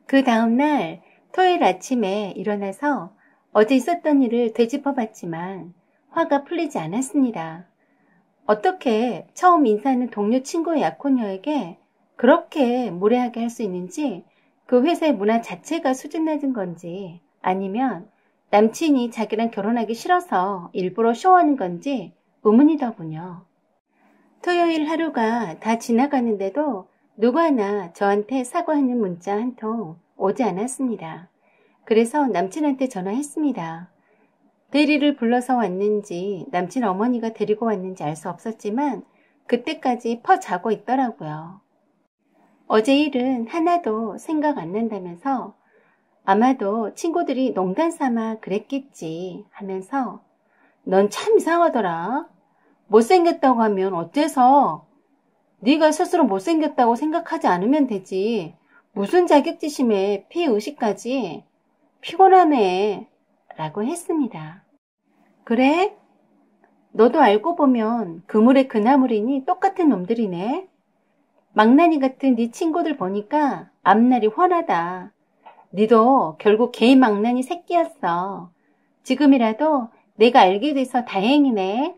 그 다음날 토요일 아침에 일어나서 어제 있었던 일을 되짚어봤지만 화가 풀리지 않았습니다. 어떻게 처음 인사하는 동료 친구의 약혼녀에게 그렇게 무례하게 할 수 있는지 그 회사의 문화 자체가 수준 낮은 건지 아니면 남친이 자기랑 결혼하기 싫어서 일부러 쇼하는 건지 의문이더군요. 토요일 하루가 다 지나가는데도 누구 하나 저한테 사과하는 문자 한 통 오지 않았습니다. 그래서 남친한테 전화했습니다. 대리를 불러서 왔는지 남친 어머니가 데리고 왔는지 알 수 없었지만 그때까지 퍼 자고 있더라고요. 어제 일은 하나도 생각 안 난다면서 아마도 친구들이 농담 삼아 그랬겠지 하면서 넌 참 이상하더라. 못생겼다고 하면 어때서? 네가 스스로 못생겼다고 생각하지 않으면 되지. 무슨 자격지심에 피해의식까지. 피곤하네 라고 했습니다. 그래? 너도 알고 보면 그물에 그나물이니 똑같은 놈들이네. 망나니 같은 네 친구들 보니까 앞날이 훤하다. 니도 결국 개 망나니 새끼였어. 지금이라도 내가 알게 돼서 다행이네.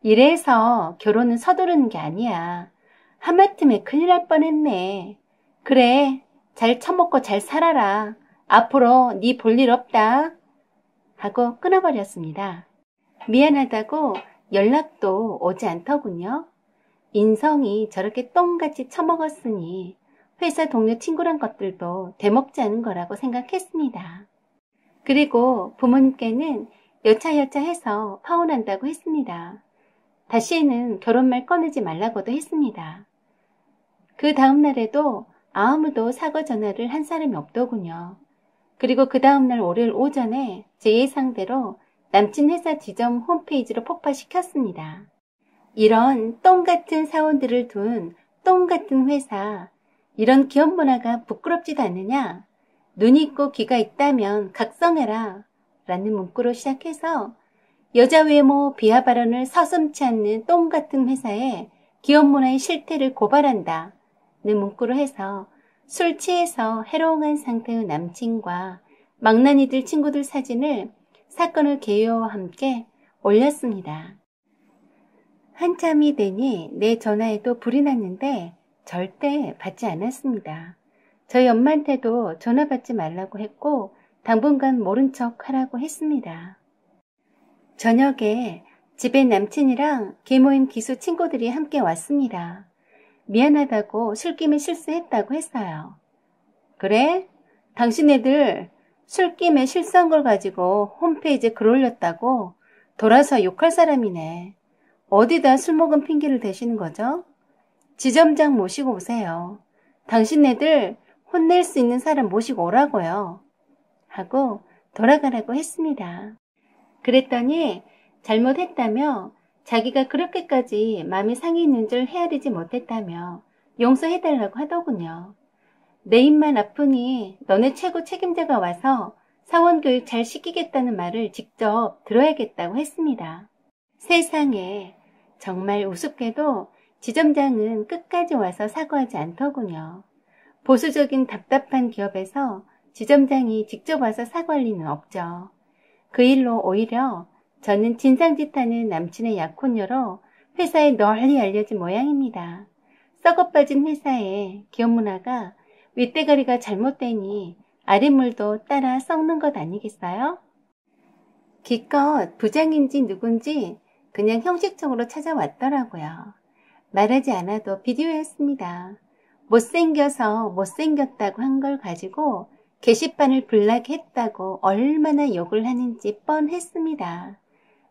이래서 결혼은 서두르는 게 아니야. 하마터면 큰일 날 뻔했네. 그래, 잘 처먹고 잘 살아라. 앞으로 네 볼 일 없다. 하고 끊어버렸습니다. 미안하다고 연락도 오지 않더군요. 인성이 저렇게 똥같이 처먹었으니 회사 동료 친구란 것들도 되먹지 않은 거라고 생각했습니다. 그리고 부모님께는 여차여차해서 파혼한다고 했습니다. 다시는 결혼말 꺼내지 말라고도 했습니다. 그 다음날에도 아무도 사과 전화를 한 사람이 없더군요. 그리고 그 다음날 월요일 오전에 제 예상대로 남친 회사 지점 홈페이지로 폭파시켰습니다. 이런 똥같은 사원들을 둔 똥같은 회사, 이런 기업 문화가 부끄럽지도 않느냐? 눈이 있고 귀가 있다면 각성해라 라는 문구로 시작해서 여자 외모 비하 발언을 서슴지 않는 똥같은 회사에 기업 문화의 실태를 고발한다 는 문구로 해서 술 취해서 해롱한 상태의 남친과 망나니들 친구들 사진을 사건을 개요와 함께 올렸습니다. 한참이 되니 내 전화에도 불이 났는데 절대 받지 않았습니다. 저희 엄마한테도 전화 받지 말라고 했고 당분간 모른 척 하라고 했습니다. 저녁에 집에 남친이랑 계모임 기수 친구들이 함께 왔습니다. 미안하다고 술김에 실수했다고 했어요. 그래? 당신네들 술김에 실수한 걸 가지고 홈페이지에 글 올렸다고? 돌아서 욕할 사람이네. 어디다 술 먹은 핑계를 대시는 거죠? 지점장 모시고 오세요. 당신네들 혼낼 수 있는 사람 모시고 오라고요. 하고 돌아가라고 했습니다. 그랬더니 잘못했다며 자기가 그렇게까지 마음이 상해 있는 줄 헤아리지 못했다며 용서해달라고 하더군요. 내 입만 아프니 너네 최고 책임자가 와서 사원교육 잘 시키겠다는 말을 직접 들어야겠다고 했습니다. 세상에 정말 우습게도 지점장은 끝까지 와서 사과하지 않더군요. 보수적인 답답한 기업에서 지점장이 직접 와서 사과할 리는 없죠. 그 일로 오히려 저는 진상짓하는 남친의 약혼녀로 회사에 널리 알려진 모양입니다. 썩어빠진 회사의 기업 문화가 윗대가리가 잘못되니 아랫물도 따라 썩는 것 아니겠어요? 기껏 부장인지 누군지 그냥 형식적으로 찾아왔더라고요. 말하지 않아도 비디오였습니다. 못생겨서 못생겼다고 한 걸 가지고 게시판을 블락했다고 얼마나 욕을 하는지 뻔했습니다.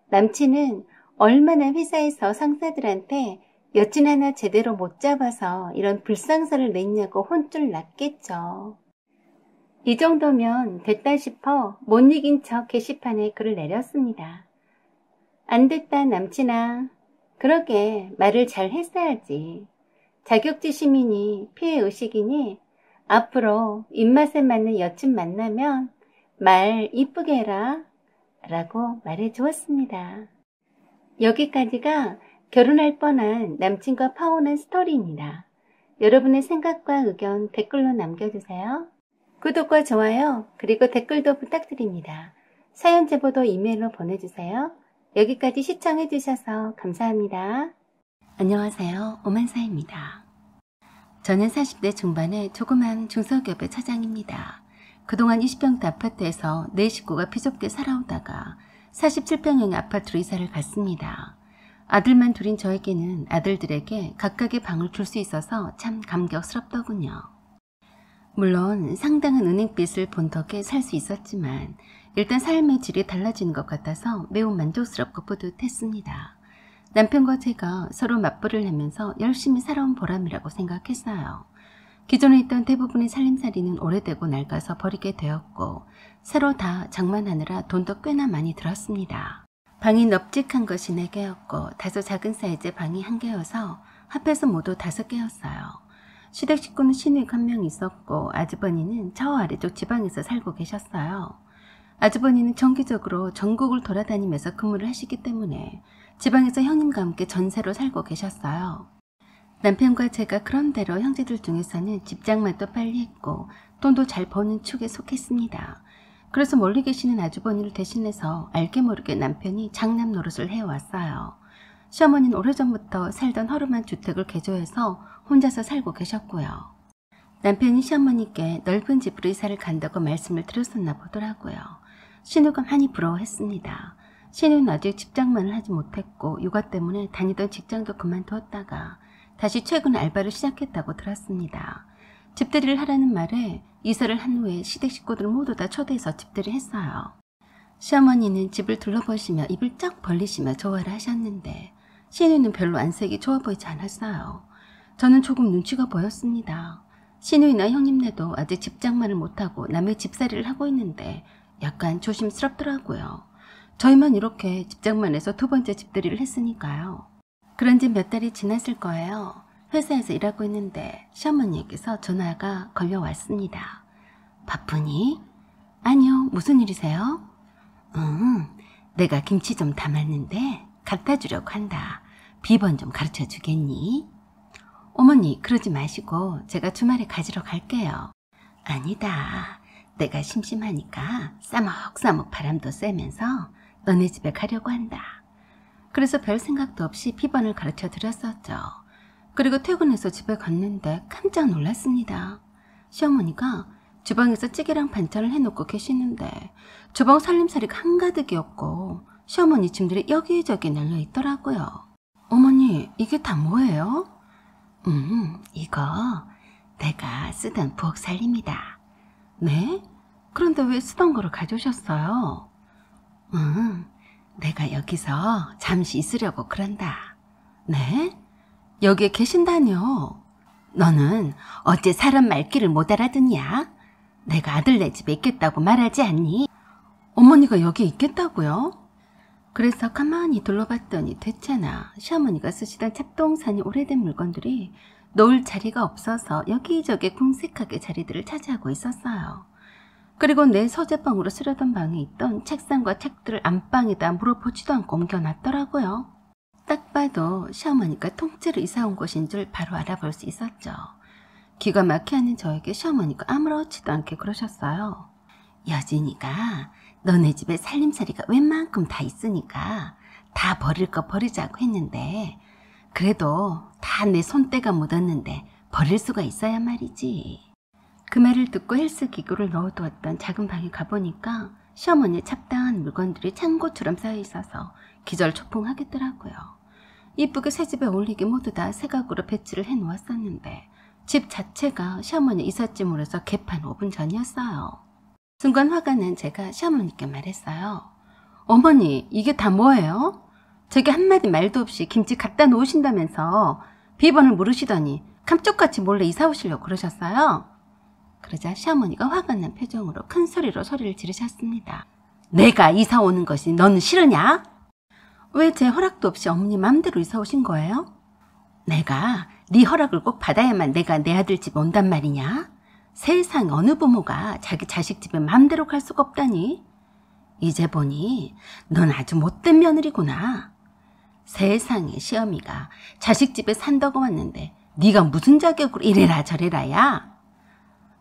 남친은 얼마나 회사에서 상사들한테 여친 하나 제대로 못 잡아서 이런 불상사를 냈냐고 혼쭐 났겠죠. 이 정도면 됐다 싶어 못 이긴 척 게시판에 글을 내렸습니다. 안 됐다 남친아. 그러게 말을 잘 했어야지. 자격지심이니 피해의식이니 앞으로 입맛에 맞는 여친 만나면 말 이쁘게 해라 라고 말해 주었습니다. 여기까지가 결혼할 뻔한 남친과 파혼한 스토리입니다. 여러분의 생각과 의견 댓글로 남겨주세요. 구독과 좋아요 그리고 댓글도 부탁드립니다. 사연 제보도 이메일로 보내주세요. 여기까지 시청해주셔서 감사합니다. 안녕하세요. 오만사입니다. 저는 40대 중반의 조그만 중소기업의 차장입니다. 그동안 20평대 아파트에서 4식구가 비좁게 살아오다가 47평형의 아파트로 이사를 갔습니다. 아들만 둘인 저에게는 아들들에게 각각의 방을 줄 수 있어서 참 감격스럽더군요. 물론 상당한 은행빚을 본 덕에 살 수 있었지만 일단 삶의 질이 달라지는 것 같아서 매우 만족스럽고 뿌듯했습니다. 남편과 제가 서로 맞벌이를 하면서 열심히 살아온 보람이라고 생각했어요. 기존에 있던 대부분의 살림살이는 오래되고 낡아서 버리게 되었고 새로 다 장만하느라 돈도 꽤나 많이 들었습니다. 방이 넙직한 것이 4개였고 다소 작은 사이즈의 방이 1개여서 합해서 모두 5개였어요. 시댁 식구는 시누이가 1명 있었고 아주버니는 저 아래쪽 지방에서 살고 계셨어요. 아주버니는 정기적으로 전국을 돌아다니면서 근무를 하시기 때문에 지방에서 형님과 함께 전세로 살고 계셨어요. 남편과 제가 그런대로 형제들 중에서는 집장만도 빨리 했고 돈도 잘 버는 축에 속했습니다. 그래서 멀리 계시는 아주버니를 대신해서 알게 모르게 남편이 장남 노릇을 해왔어요. 시어머니는 오래전부터 살던 허름한 주택을 개조해서 혼자서 살고 계셨고요. 남편이 시어머니께 넓은 집으로 이사를 간다고 말씀을 드렸었나 보더라고요. 신우가 많이 부러워했습니다. 신우는 아직 집장만을 하지 못했고 육아 때문에 다니던 직장도 그만두었다가 다시 최근 알바를 시작했다고 들었습니다. 집들이를 하라는 말에 이사를 한 후에 시댁 식구들 모두 다 초대해서 집들이를 했어요. 시어머니는 집을 둘러보시며 입을 쫙 벌리시며 좋아를 하셨는데 신우는 별로 안색이 좋아 보이지 않았어요. 저는 조금 눈치가 보였습니다. 신우이나 형님네도 아직 집장만을 못하고 남의 집살이를 하고 있는데 약간 조심스럽더라고요. 저희만 이렇게 집장만해서 2번째 집들이를 했으니까요. 그런 지 몇 달이 지났을 거예요. 회사에서 일하고 있는데 시어머니에게서 전화가 걸려왔습니다. 바쁘니? 아니요, 무슨 일이세요? 내가 김치 좀 담았는데 갖다 주려고 한다. 비번 좀 가르쳐 주겠니? 어머니, 그러지 마시고 제가 주말에 가지러 갈게요. 아니다. 내가 심심하니까 싸먹싸먹 바람도 쐬면서 너네 집에 가려고 한다. 그래서 별 생각도 없이 비번을 가르쳐 드렸었죠. 그리고 퇴근해서 집에 갔는데 깜짝 놀랐습니다. 시어머니가 주방에서 찌개랑 반찬을 해놓고 계시는데 주방 살림살이가 한가득이었고 시어머니 짐들이 여기저기 널려 있더라고요. 어머니, 이게 다 뭐예요? 이거 내가 쓰던 부엌 살림이다. 네? 그런데 왜 쓰던 거를 가져오셨어요? 내가 여기서 잠시 있으려고 그런다. 네? 여기에 계신다뇨? 너는 어째 사람 말귀를 못 알아듣냐? 내가 아들네 집에 있겠다고 말하지 않니? 어머니가 여기 있겠다고요? 그래서 가만히 둘러봤더니 대체나 시어머니가 쓰시던 잡동사니 오래된 물건들이 놓을 자리가 없어서 여기저기 궁색하게 자리들을 차지하고 있었어요. 그리고 내 서재방으로 쓰려던 방에 있던 책상과 책들을 안방에다 물어보지도 않고 옮겨놨더라고요. 딱 봐도 시어머니가 통째로 이사온 곳인 줄 바로 알아볼 수 있었죠. 기가 막히는 저에게 시어머니가 아무렇지도 않게 그러셨어요. 여진이가 너네 집에 살림살이가 웬만큼 다 있으니까 다 버릴 거 버리자고 했는데 그래도 다 내 손때가 묻었는데 버릴 수가 있어야 말이지. 그 말을 듣고 헬스기구를 넣어두었던 작은 방에 가보니까 시어머니의 잡다한 물건들이 창고처럼 쌓여 있어서 기절초풍하겠더라고요. 이쁘게 새 집에 어울리게 모두 다 새 가구로 배치를 해놓았었는데 집 자체가 시어머니 이삿짐으로 해서 개판 5분 전이었어요. 순간 화가 난 제가 시어머니께 말했어요. 어머니, 이게 다 뭐예요? 저기 한마디 말도 없이 김치 갖다 놓으신다면서 비번을 물으시더니 감쪽같이 몰래 이사 오시려고 그러셨어요? 그러자 시어머니가 화가 난 표정으로 큰 소리로 소리를 지르셨습니다. 내가 이사 오는 것이 너는 싫으냐? 왜 제 허락도 없이 어머니 맘대로 이사 오신 거예요? 내가 네 허락을 꼭 받아야만 내가 내 아들 집에 온단 말이냐? 세상 어느 부모가 자기 자식 집에 맘대로 갈 수가 없다니? 이제 보니 넌 아주 못된 며느리구나. 세상에 시어미가 자식 집에 산다고 왔는데 네가 무슨 자격으로 이래라 저래라야?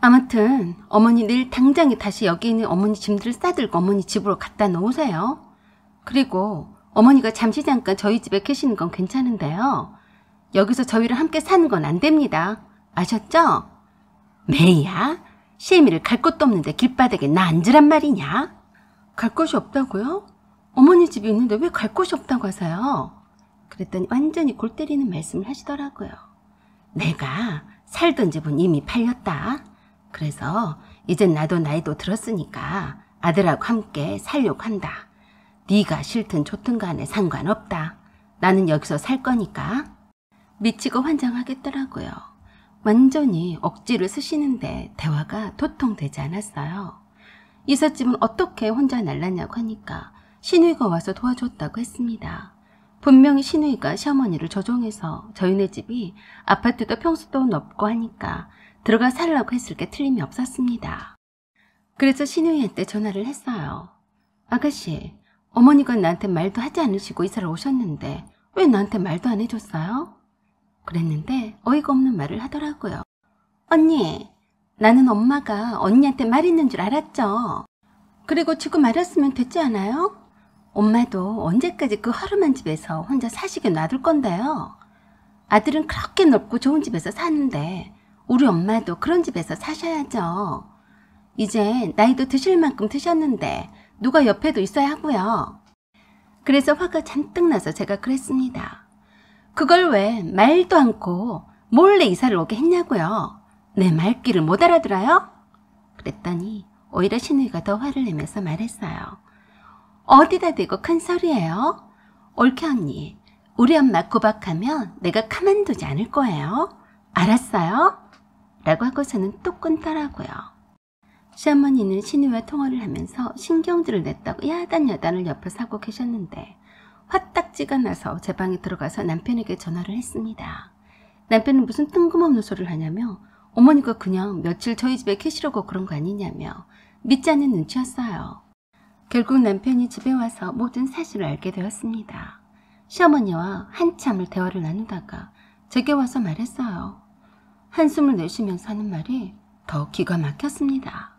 아무튼 어머니 내일 당장에 다시 여기 있는 어머니 짐들을 싸들고 어머니 집으로 갖다 놓으세요. 그리고 어머니가 잠시 잠깐 저희 집에 계시는 건 괜찮은데요. 여기서 저희랑 함께 사는 건 안 됩니다. 아셨죠? 매야, 시애미를 갈 곳도 없는데 길바닥에 나 앉으란 말이냐? 갈 곳이 없다고요? 어머니 집이 있는데 왜 갈 곳이 없다고 하세요? 그랬더니 완전히 골 때리는 말씀을 하시더라고요. 내가 살던 집은 이미 팔렸다. 그래서 이젠 나도 나이도 들었으니까 아들하고 함께 살려고 한다. 네가 싫든 좋든 간에 상관없다. 나는 여기서 살 거니까. 미치고 환장하겠더라고요. 완전히 억지를 쓰시는데 대화가 도통되지 않았어요. 이삿짐은 어떻게 혼자 날랐냐고 하니까 시누이가 와서 도와줬다고 했습니다. 분명히 시누이가 시어머니를 조종해서 저희네 집이 아파트도 평수도 높고 하니까 들어가 살라고 했을 게 틀림이 없었습니다. 그래서 시누이한테 전화를 했어요. 아가씨, 어머니가 나한테 말도 하지 않으시고 이사를 오셨는데 왜 나한테 말도 안 해줬어요? 그랬는데 어이가 없는 말을 하더라고요. 언니, 나는 엄마가 언니한테 말 있는 줄 알았죠. 그리고 지금 말했으면 됐지 않아요? 엄마도 언제까지 그 허름한 집에서 혼자 사시게 놔둘 건데요. 아들은 그렇게 넓고 좋은 집에서 사는데 우리 엄마도 그런 집에서 사셔야죠. 이제 나이도 드실 만큼 드셨는데 누가 옆에도 있어야 하고요. 그래서 화가 잔뜩 나서 제가 그랬습니다. 그걸 왜 말도 않고 몰래 이사를 오게 했냐고요. 내 말귀를 못 알아들어요? 그랬더니 오히려 시누이가 더 화를 내면서 말했어요. 어디다 대고 큰 소리예요? 옳게 언니, 우리 엄마 구박하면 내가 가만두지 않을 거예요. 알았어요? 라고 하고서는 또 끊더라고요. 시어머니는 시누이와 통화를 하면서 신경질을 냈다고 야단야단을 옆에서 하고 계셨는데 화딱지가 나서 제 방에 들어가서 남편에게 전화를 했습니다. 남편은 무슨 뜬금없는 소리를 하냐며 어머니가 그냥 며칠 저희 집에 계시려고 그런 거 아니냐며 믿지 않는 눈치였어요. 결국 남편이 집에 와서 모든 사실을 알게 되었습니다. 시어머니와 한참을 대화를 나누다가 제게 와서 말했어요. 한숨을 내쉬면서 하는 말이 더 기가 막혔습니다.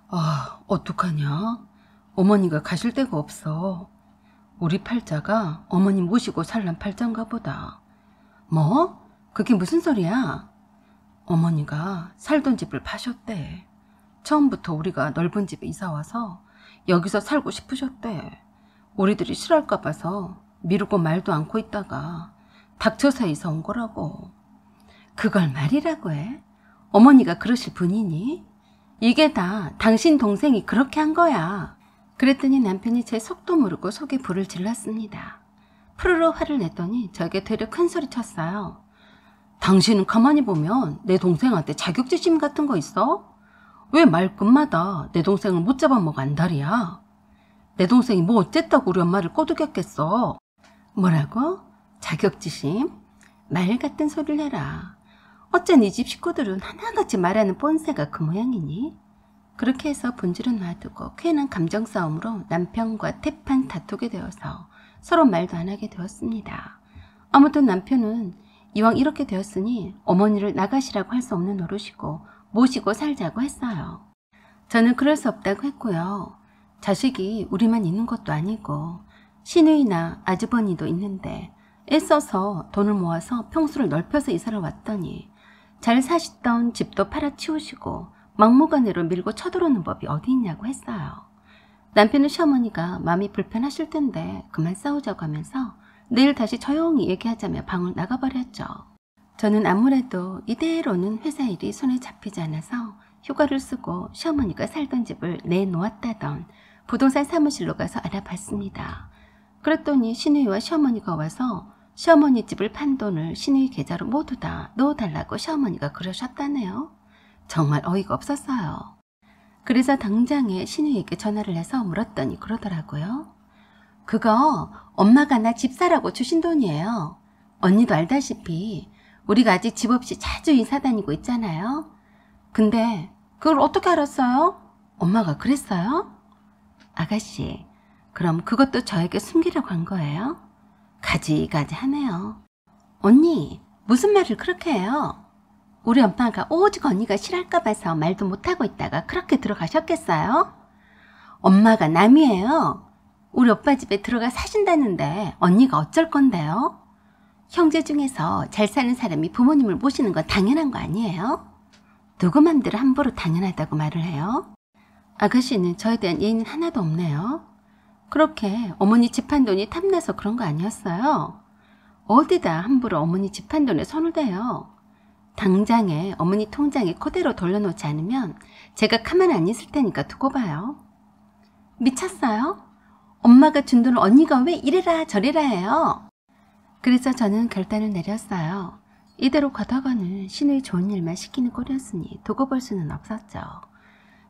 아, 어떡하냐? 어머니가 가실 데가 없어. 우리 팔자가 어머니 모시고 살란 팔자인가 보다. 뭐? 그게 무슨 소리야? 어머니가 살던 집을 파셨대. 처음부터 우리가 넓은 집에 이사와서 여기서 살고 싶으셨대. 우리들이 싫어할까 봐서 미루고 말도 않고 있다가 닥쳐서 이사 온 거라고. 그걸 말이라고 해? 어머니가 그러실 분이니? 이게 다 당신 동생이 그렇게 한 거야. 그랬더니 남편이 제 속도 모르고 속에 불을 질렀습니다. 푸르르 화를 냈더니 저에게 되려 큰 소리 쳤어요. 당신은 가만히 보면 내 동생한테 자격지심 같은 거 있어? 왜 말끝마다 내 동생을 못 잡아먹어 안달이야? 내 동생이 뭐 어쨌다고 우리 엄마를 꼬드겼겠어? 뭐라고? 자격지심? 말 같은 소리를 해라. 어쩐 이 집 식구들은 하나같이 말하는 뻔세가 그 모양이니? 그렇게 해서 본질은 놔두고 괜한 감정 싸움으로 남편과 태판 다투게 되어서 서로 말도 안 하게 되었습니다. 아무튼 남편은 이왕 이렇게 되었으니 어머니를 나가시라고 할 수 없는 노릇이고 모시고 살자고 했어요. 저는 그럴 수 없다고 했고요. 자식이 우리만 있는 것도 아니고 시누이나 아주버니도 있는데 애써서 돈을 모아서 평수를 넓혀서 이사를 왔더니 잘 사시던 집도 팔아치우시고 막무가내로 밀고 쳐들어오는 법이 어디 있냐고 했어요. 남편은 시어머니가 마음이 불편하실 텐데 그만 싸우자고 하면서 내일 다시 조용히 얘기하자며 방을 나가버렸죠. 저는 아무래도 이대로는 회사 일이 손에 잡히지 않아서 휴가를 쓰고 시어머니가 살던 집을 내놓았다던 부동산 사무실로 가서 알아봤습니다. 그랬더니 시누이와 시어머니가 와서 시어머니 집을 판 돈을 시누이 계좌로 모두 다 넣어달라고 시어머니가 그러셨다네요. 정말 어이가 없었어요. 그래서 당장에 시누이에게 전화를 해서 물었더니 그러더라고요. 그거 엄마가 나 집 사라고 주신 돈이에요. 언니도 알다시피 우리가 아직 집 없이 자주 이사 다니고 있잖아요. 근데 그걸 어떻게 알았어요? 엄마가 그랬어요? 아가씨, 그럼 그것도 저에게 숨기려고 한 거예요? 가지가지 하네요. 언니, 무슨 말을 그렇게 해요? 우리 엄마가 오직 언니가 싫어할까 봐서 말도 못하고 있다가 그렇게 들어가셨겠어요? 엄마가 남이에요. 우리 오빠 집에 들어가 사신다는데 언니가 어쩔 건데요? 형제 중에서 잘 사는 사람이 부모님을 모시는 건 당연한 거 아니에요? 누구 맘대로 함부로 당연하다고 말을 해요? 아가씨는 저에 대한 예의는 하나도 없네요. 그렇게 어머니 집 한 돈이 탐나서 그런 거 아니었어요? 어디다 함부로 어머니 집 한 돈에 손을 대요? 당장에 어머니 통장에 그대로 돌려놓지 않으면 제가 가만 안 있을 테니까 두고 봐요. 미쳤어요? 엄마가 준 돈을 언니가 왜 이래라 저래라 해요? 그래서 저는 결단을 내렸어요. 이대로 가다가는 시누이 좋은 일만 시키는 꼴이었으니 두고 볼 수는 없었죠.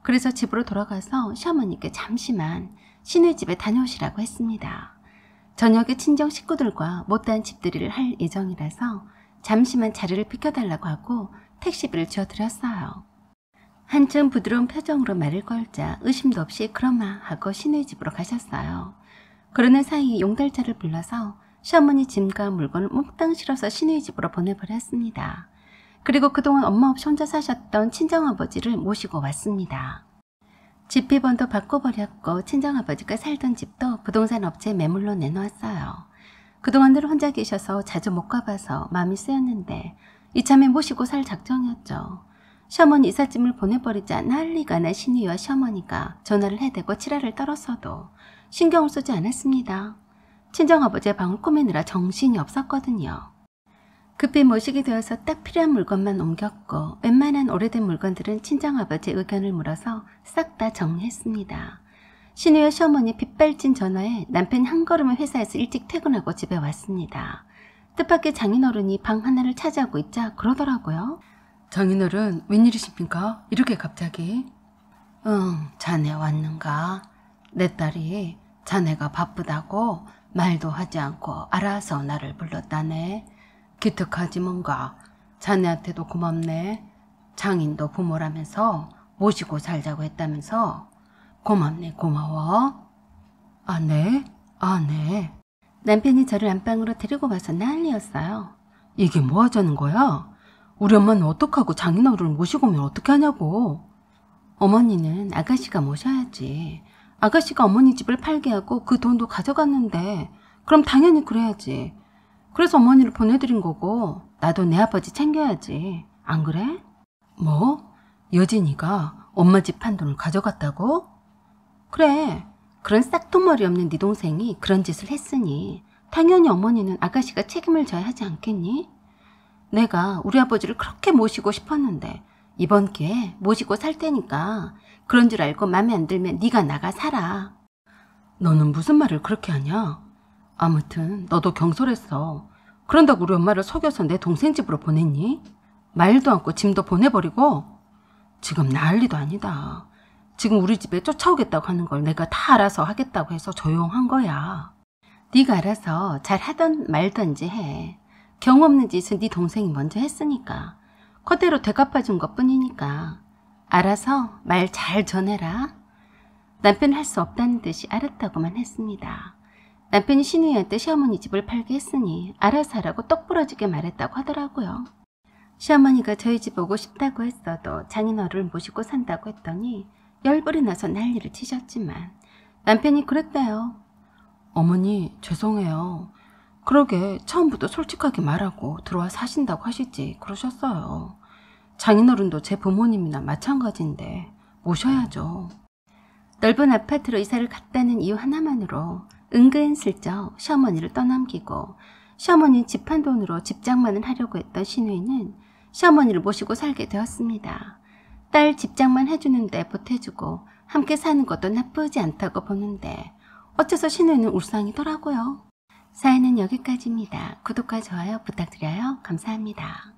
그래서 집으로 돌아가서 시어머니께 잠시만 시누이 집에 다녀오시라고 했습니다. 저녁에 친정 식구들과 못다한 집들이를 할 예정이라서 잠시만 자리를 비켜달라고 하고 택시비를 지어드렸어요. 한층 부드러운 표정으로 말을 걸자 의심도 없이 그러마 하고 시누이 집으로 가셨어요. 그러는 사이에 용달차를 불러서 시어머니 짐과 물건을 몽땅 실어서 시누이 집으로 보내버렸습니다. 그리고 그동안 엄마 없이 혼자 사셨던 친정아버지를 모시고 왔습니다. 집 비번도 바꿔버렸고 친정아버지가 살던 집도 부동산 업체에 매물로 내놓았어요. 그동안 늘 혼자 계셔서 자주 못 가봐서 마음이 쓰였는데 이참에 모시고 살 작정이었죠. 시어머니 이삿짐을 보내버리자 난리가 나 시누이와 시어머니가 전화를 해대고 치라를 떨었어도 신경을 쓰지 않았습니다. 친정아버지의 방을 꾸미느라 정신이 없었거든요. 급히 모시게 되어서 딱 필요한 물건만 옮겼고 웬만한 오래된 물건들은 친정아버지의 의견을 물어서 싹 다 정리했습니다. 시누이와 시어머니 빗발친 전화에 남편이 한 걸음에 회사에서 일찍 퇴근하고 집에 왔습니다. 뜻밖의 장인어른이 방 하나를 차지하고 있자 그러더라고요. 장인어른 웬일이십니까? 이렇게 갑자기? 응, 자네 왔는가? 내 딸이 자네가 바쁘다고 말도 하지 않고 알아서 나를 불렀다네. 기특하지 뭔가. 자네한테도 고맙네. 장인도 부모라면서 모시고 살자고 했다면서. 고맙네 고마워. 아 네? 아 네. 남편이 저를 안방으로 데리고 와서 난리였어요. 이게 뭐 하자는 거야? 우리 엄마는 어떡하고 장인어른을 모시고 오면 어떻게 하냐고. 어머니는 아가씨가 모셔야지. 아가씨가 어머니 집을 팔게 하고 그 돈도 가져갔는데 그럼 당연히 그래야지. 그래서 어머니를 보내드린 거고 나도 내 아버지 챙겨야지. 안 그래? 뭐? 여진이가 엄마 집 판 돈을 가져갔다고? 그래. 그런 싹둑머리 없는 네 동생이 그런 짓을 했으니 당연히 어머니는 아가씨가 책임을 져야 하지 않겠니? 내가 우리 아버지를 그렇게 모시고 싶었는데 이번 기회에 모시고 살 테니까 그런 줄 알고 맘에 안 들면 네가 나가 살아. 너는 무슨 말을 그렇게 하냐? 아무튼 너도 경솔했어. 그런다고 우리 엄마를 속여서 내 동생 집으로 보냈니? 말도 않고 짐도 보내버리고? 지금 난리도 아니다. 지금 우리 집에 쫓아오겠다고 하는 걸 내가 다 알아서 하겠다고 해서 조용한 거야. 네가 알아서 잘 하던 말던지 해. 경우 없는 짓은 네 동생이 먼저 했으니까. 그대로 되갚아준 것뿐이니까. 알아서 말 잘 전해라. 남편은 할 수 없다는 듯이 알았다고만 했습니다. 남편이 신우이한테 시어머니 집을 팔게 했으니 알아서 하라고 똑부러지게 말했다고 하더라고요. 시어머니가 저희 집 오고 싶다고 했어도 장인어른을 모시고 산다고 했더니 열불이 나서 난리를 치셨지만 남편이 그랬대요. 어머니 죄송해요. 그러게 처음부터 솔직하게 말하고 들어와 사신다고 하시지 그러셨어요. 장인어른도 제 부모님이나 마찬가지인데 모셔야죠. 넓은 아파트로 이사를 갔다는 이유 하나만으로 은근슬쩍 시어머니를 떠넘기고 시어머니 집 한 돈으로 집장만을 하려고 했던 신우이는 시어머니를 모시고 살게 되었습니다. 딸 집장만 해주는데 보태주고 함께 사는 것도 나쁘지 않다고 보는데 어째서 신우이는 울상이더라고요. 사연은 여기까지입니다. 구독과 좋아요 부탁드려요. 감사합니다.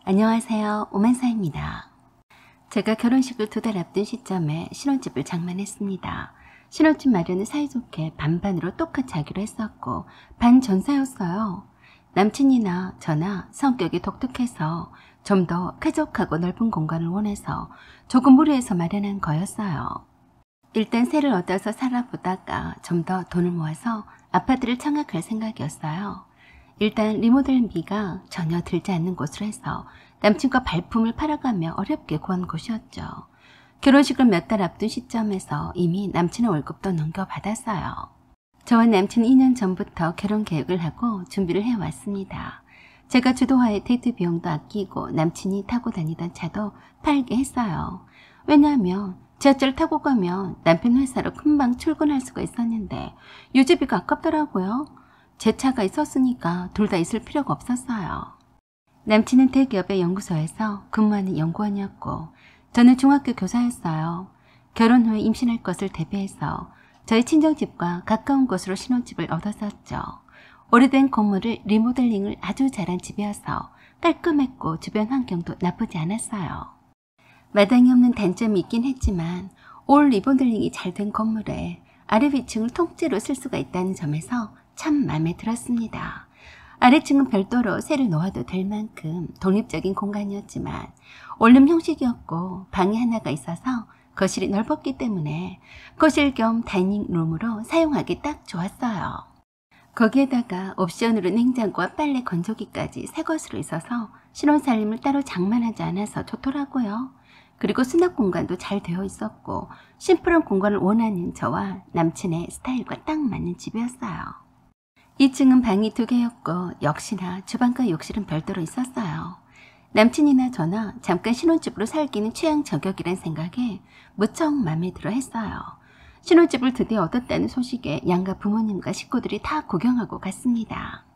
안녕하세요. 오만사입니다. 제가 결혼식을 2달 앞둔 시점에 신혼집을 장만했습니다. 신혼집 마련은 사이좋게 반반으로 똑같이 하기로 했었고 반전사였어요. 남친이나 저나 성격이 독특해서 좀 더 쾌적하고 넓은 공간을 원해서 조금 무리해서 마련한 거였어요. 일단 새를 얻어서 살아보다가 좀 더 돈을 모아서 아파트를 청약할 생각이었어요. 일단 리모델비가 전혀 들지 않는 곳으로 해서 남친과 발품을 팔아가며 어렵게 구한 곳이었죠. 결혼식을 몇 달 앞둔 시점에서 이미 남친의 월급도 넘겨받았어요. 저와 남친은 2년 전부터 결혼 계획을 하고 준비를 해왔습니다. 제가 주도하에 데이트 비용도 아끼고 남친이 타고 다니던 차도 팔게 했어요. 왜냐하면 지하철 타고 가면 남편 회사로 금방 출근할 수가 있었는데 유지비가 아깝더라고요. 제 차가 있었으니까 둘 다 있을 필요가 없었어요. 남친은 대기업의 연구소에서 근무하는 연구원이었고 저는 중학교 교사였어요. 결혼 후에 임신할 것을 대비해서 저희 친정집과 가까운 곳으로 신혼집을 얻었었죠. 오래된 건물을 리모델링을 아주 잘한 집이어서 깔끔했고 주변 환경도 나쁘지 않았어요. 마당이 없는 단점이 있긴 했지만 올 리모델링이 잘 된 건물에 아래 위층을 통째로 쓸 수가 있다는 점에서 참 마음에 들었습니다. 아래층은 별도로 새를 놓아도 될 만큼 독립적인 공간이었지만 원룸 형식이었고 방이 하나가 있어서 거실이 넓었기 때문에 거실 겸 다이닝룸으로 사용하기 딱 좋았어요. 거기에다가 옵션으로 냉장고와 빨래 건조기까지 새 것으로 있어서 신혼살림을 따로 장만하지 않아서 좋더라고요. 그리고 수납 공간도 잘 되어 있었고 심플한 공간을 원하는 저와 남친의 스타일과 딱 맞는 집이었어요. 2층은 방이 2개였고 역시나 주방과 욕실은 별도로 있었어요. 남친이나 저나 잠깐 신혼집으로 살기는 취향 저격이란 생각에 무척 마음에 들어 했어요. 신혼집을 드디어 얻었다는 소식에 양가 부모님과 식구들이 다 구경하고 갔습니다.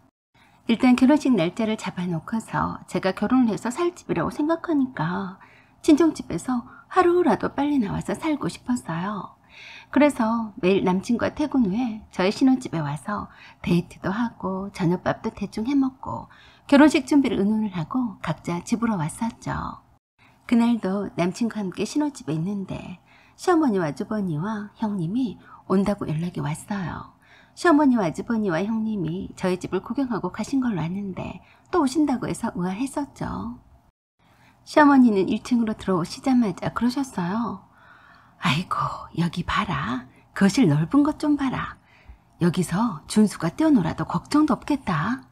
일단 결혼식 날짜를 잡아놓고서 제가 결혼을 해서 살 집이라고 생각하니까 친정집에서 하루라도 빨리 나와서 살고 싶었어요. 그래서 매일 남친과 퇴근 후에 저희 신혼집에 와서 데이트도 하고 저녁밥도 대충 해먹고 결혼식 준비를 의논을 하고 각자 집으로 왔었죠. 그날도 남친과 함께 신혼집에 있는데 시어머니와 아주버니와 형님이 온다고 연락이 왔어요. 시어머니와 아주버니와 형님이 저희 집을 구경하고 가신 걸로 아는데 또 오신다고 해서 의아했었죠. 시어머니는 1층으로 들어오시자마자 그러셨어요. 아이고, 여기 봐라. 거실 넓은 것 좀 봐라. 여기서 준수가 뛰어놀아도 걱정도 없겠다.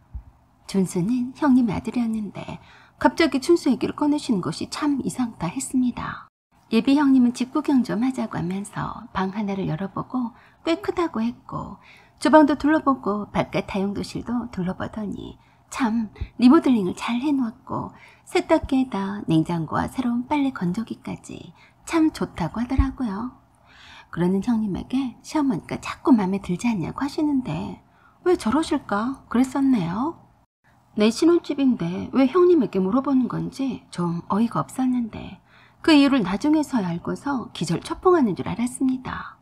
준수는 형님의 아들이었는데 갑자기 준수 얘기를 꺼내시는 것이 참 이상하다 했습니다. 예비 형님은 집 구경 좀 하자고 하면서 방 하나를 열어보고 꽤 크다고 했고, 주방도 둘러보고 바깥 다용도실도 둘러보더니 참 리모델링을 잘 해놓았고, 세탁기에다 냉장고와 새로운 빨래 건조기까지 참 좋다고 하더라고요. 그러는 형님에게 시어머니가 자꾸 마음에 들지 않냐고 하시는데 왜 저러실까 그랬었네요. 내 신혼집인데 왜 형님에게 물어보는 건지 좀 어이가 없었는데 그 이유를 나중에서야 알고서 기절초풍하는 줄 알았습니다.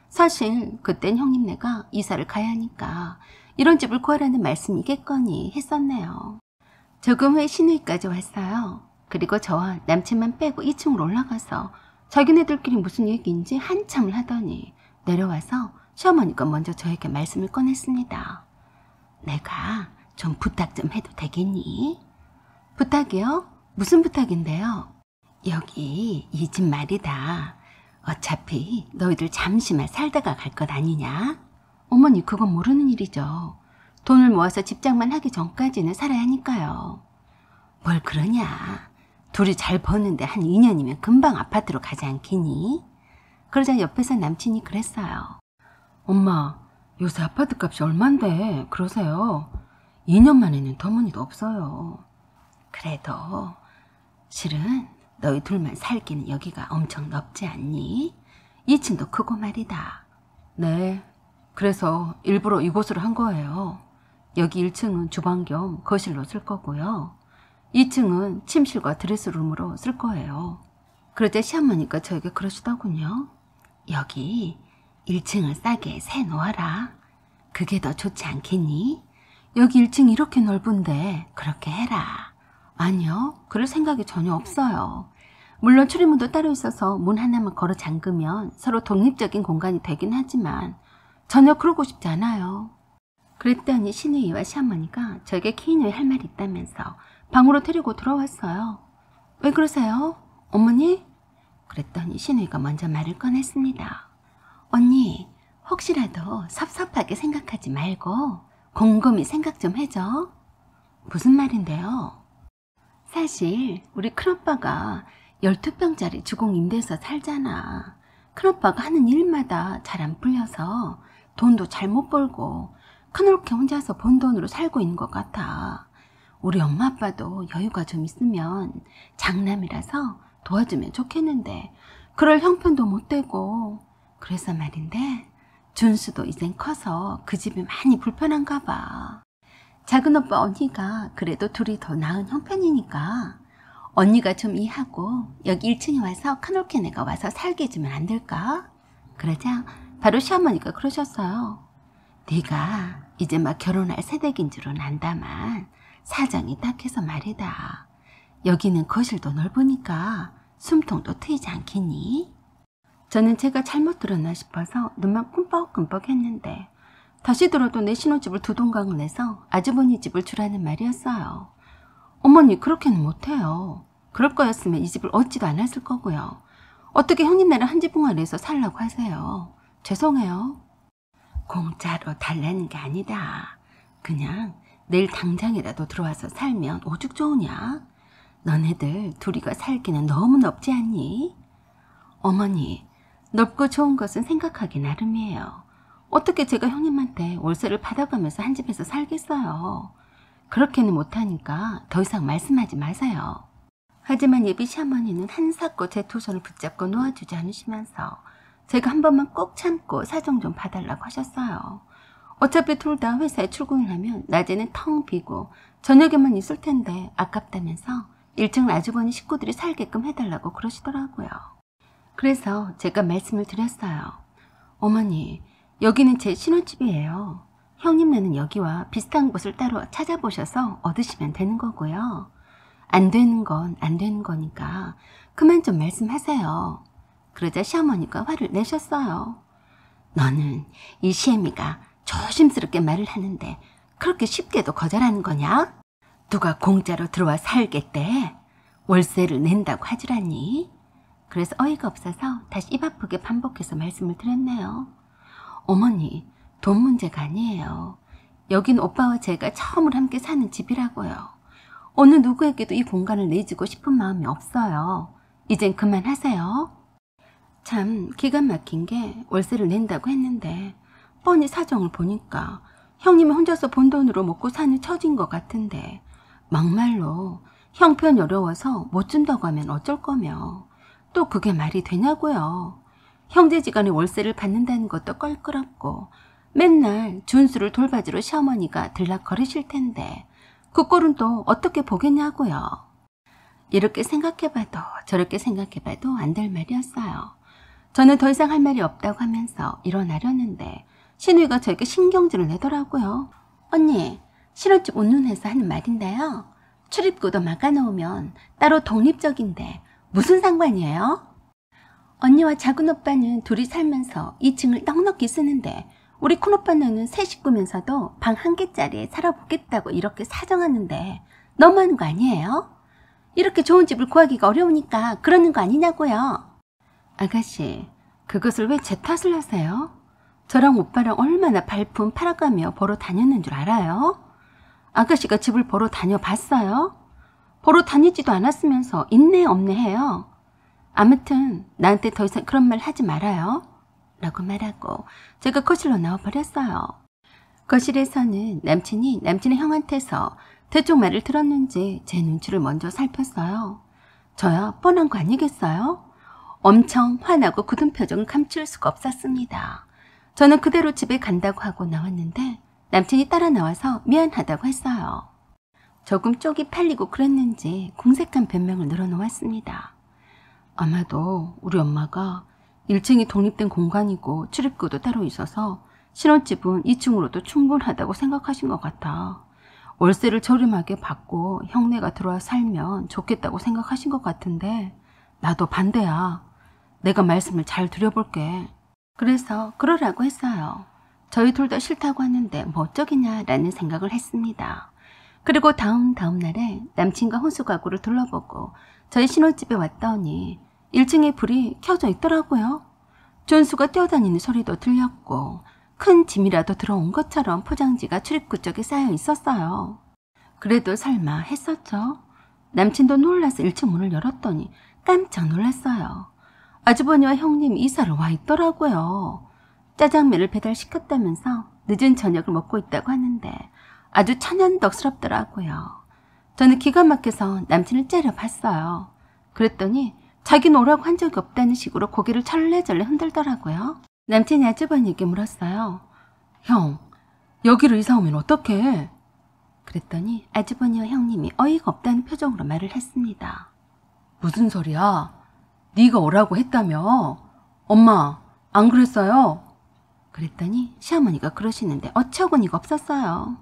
사실 그땐 형님네가 이사를 가야 하니까 이런 집을 구하라는 말씀이겠거니 했었네요. 조금 후에 시누이까지 왔어요. 그리고 저와 남친만 빼고 2층으로 올라가서 자기네들끼리 무슨 얘기인지 한참을 하더니 내려와서 시어머니가 먼저 저에게 말씀을 꺼냈습니다. 내가 좀 부탁 좀 해도 되겠니? 부탁이요? 무슨 부탁인데요? 여기 이 집 말이다. 어차피 너희들 잠시만 살다가 갈 것 아니냐? 어머니, 그건 모르는 일이죠. 돈을 모아서 집장만 하기 전까지는 살아야 하니까요. 뭘 그러냐. 둘이 잘 버는데 한 2년이면 금방 아파트로 가지 않겠니? 그러자 옆에서 남친이 그랬어요. 엄마, 요새 아파트 값이 얼만데 그러세요? 2년 만에는 터무니도 없어요. 그래도 실은 너희 둘만 살기는 여기가 엄청 넓지 않니? 2층도 크고 말이다. 네, 그래서 일부러 이곳으로 한 거예요. 여기 1층은 주방 겸 거실로 쓸 거고요. 2층은 침실과 드레스룸으로 쓸 거예요. 그러자 시어머니가 저에게 그러시더군요. 여기 1층을 싸게 세 놓아라. 그게 더 좋지 않겠니? 여기 1층 이렇게 넓은데 그렇게 해라. 아니요, 그럴 생각이 전혀 없어요. 물론 출입문도 따로 있어서 문 하나만 걸어 잠그면 서로 독립적인 공간이 되긴 하지만 전혀 그러고 싶지 않아요. 그랬더니 시누이와 시어머니가 저에게 키인후에 할 말이 있다면서 방으로 데리고 들어왔어요. 왜 그러세요? 어머니? 그랬더니 시누이가 먼저 말을 꺼냈습니다. 언니, 혹시라도 섭섭하게 생각하지 말고 곰곰이 생각 좀 해줘. 무슨 말인데요? 사실 우리 큰오빠가 12평짜리 주공 임대해서 살잖아. 큰오빠가 하는 일마다 잘 안 풀려서 돈도 잘 못 벌고 큰올케 혼자서 번 돈으로 살고 있는 것 같아. 우리 엄마 아빠도 여유가 좀 있으면 장남이라서 도와주면 좋겠는데 그럴 형편도 못 되고, 그래서 말인데 준수도 이젠 커서 그 집이 많이 불편한가 봐. 작은 오빠 언니가 그래도 둘이 더 나은 형편이니까 언니가 좀 이해하고 여기 1층에 와서 큰올케 내가 와서 살게 해주면 안 될까? 그러자 바로 시어머니가 그러셨어요. 네가 이제 막 결혼할 새댁인 줄은 안다만 사정이 딱해서 말이다. 여기는 거실도 넓으니까 숨통도 트이지 않겠니? 저는 제가 잘못 들었나 싶어서 눈만 끔뻑끔뻑 했는데 다시 들어도 내 신혼집을 두 동강을 내서 아주버니 집을 주라는 말이었어요. 어머니, 그렇게는 못해요. 그럴 거였으면 이 집을 얻지도 않았을 거고요. 어떻게 형님네랑 한 지붕 아래에서 살라고 하세요. 죄송해요. 공짜로 달라는 게 아니다. 그냥 내일 당장이라도 들어와서 살면 오죽 좋으냐? 너네들 둘이가 살기는 너무 넓지 않니? 어머니, 넓고 좋은 것은 생각하기 나름이에요. 어떻게 제가 형님한테 월세를 받아가면서 한 집에서 살겠어요. 그렇게는 못하니까 더 이상 말씀하지 마세요. 하지만 예비 시어머니는 한사코 제 두 손을 붙잡고 놓아주지 않으시면서 제가 한 번만 꼭 참고 사정 좀 봐달라고 하셨어요. 어차피 둘 다 회사에 출근을 하면 낮에는 텅 비고 저녁에만 있을 텐데 아깝다면서 1층을 아주버니 식구들이 살게끔 해달라고 그러시더라고요. 그래서 제가 말씀을 드렸어요. 어머니, 여기는 제 신혼집이에요. 형님네는 여기와 비슷한 곳을 따로 찾아보셔서 얻으시면 되는 거고요. 안 되는 건 안 되는 거니까 그만 좀 말씀하세요. 그러자 시어머니가 화를 내셨어요. 너는 이 시애미가 조심스럽게 말을 하는데 그렇게 쉽게도 거절하는 거냐? 누가 공짜로 들어와 살겠대? 월세를 낸다고 하지라니? 그래서 어이가 없어서 다시 입 아프게 반복해서 말씀을 드렸네요. 어머니, 돈 문제가 아니에요. 여긴 오빠와 제가 처음으로 함께 사는 집이라고요. 어느 누구에게도 이 공간을 내주고 싶은 마음이 없어요. 이젠 그만하세요. 참 기가 막힌 게 월세를 낸다고 했는데 뻔히 사정을 보니까 형님이 혼자서 번 돈으로 먹고 사는 처지인 것 같은데 막말로 형편 어려워서 못 준다고 하면 어쩔 거며 또 그게 말이 되냐고요. 형제지간에 월세를 받는다는 것도 껄끄럽고 맨날 준수를 돌봐주러 시어머니가 들락거리실 텐데 그 꼴은 또 어떻게 보겠냐고요. 이렇게 생각해봐도 저렇게 생각해봐도 안 될 말이었어요. 저는 더 이상 할 말이 없다고 하면서 일어나려는데 신우이가 저에게 신경질을 내더라고요. 언니, 신혼집 운운해서 하는 말인데요. 출입구도 막아놓으면 따로 독립적인데 무슨 상관이에요? 언니와 작은 오빠는 둘이 살면서 2층을 넉넉히 쓰는데 우리 큰오빠는 새 식구면서도 방 한 개짜리에 살아보겠다고 이렇게 사정하는데 너무하는 거 아니에요? 이렇게 좋은 집을 구하기가 어려우니까 그러는 거 아니냐고요. 아가씨, 그것을 왜 제 탓을 하세요? 저랑 오빠랑 얼마나 발품 팔아가며 보러 다녔는 줄 알아요? 아가씨가 집을 보러 다녀봤어요? 보러 다니지도 않았으면서 있네 없네 해요. 아무튼 나한테 더 이상 그런 말 하지 말아요. 라고 말하고 제가 거실로 나와버렸어요. 거실에서는 남친이 남친의 형한테서 대쪽 말을 들었는지 제 눈치를 먼저 살폈어요. 저야 뻔한 거 아니겠어요? 엄청 화나고 굳은 표정을 감출 수가 없었습니다. 저는 그대로 집에 간다고 하고 나왔는데 남친이 따라 나와서 미안하다고 했어요. 조금 쪽이 팔리고 그랬는지 궁색한 변명을 늘어놓았습니다. 아마도 우리 엄마가 1층이 독립된 공간이고 출입구도 따로 있어서 신혼집은 2층으로도 충분하다고 생각하신 것 같아. 월세를 저렴하게 받고 형네가 들어와 살면 좋겠다고 생각하신 것 같은데 나도 반대야. 내가 말씀을 잘 드려볼게. 그래서 그러라고 했어요. 저희 둘 다 싫다고 하는데 뭐 어쩌겠냐라는 생각을 했습니다. 그리고 다음 날에 남친과 혼수 가구를 둘러보고 저희 신혼집에 왔더니 1층에 불이 켜져 있더라고요. 준수가 뛰어다니는 소리도 들렸고 큰 짐이라도 들어온 것처럼 포장지가 출입구 쪽에 쌓여 있었어요. 그래도 설마 했었죠. 남친도 놀라서 1층 문을 열었더니 깜짝 놀랐어요. 아주버니와 형님이 이사를 와 있더라고요. 짜장면을 배달시켰다면서 늦은 저녁을 먹고 있다고 하는데 아주 천연덕스럽더라고요. 저는 기가 막혀서 남친을 째려봤어요. 그랬더니 자기는 오라고 한 적이 없다는 식으로 고개를 절레절레 흔들더라고요. 남친이 아주버니에게 물었어요. 형, 여기로 이사 오면 어떡해? 그랬더니 아주버니와 형님이 어이가 없다는 표정으로 말을 했습니다. 무슨 소리야? 네가 오라고 했다며? 엄마, 안 그랬어요? 그랬더니 시어머니가 그러시는데 어처구니가 없었어요.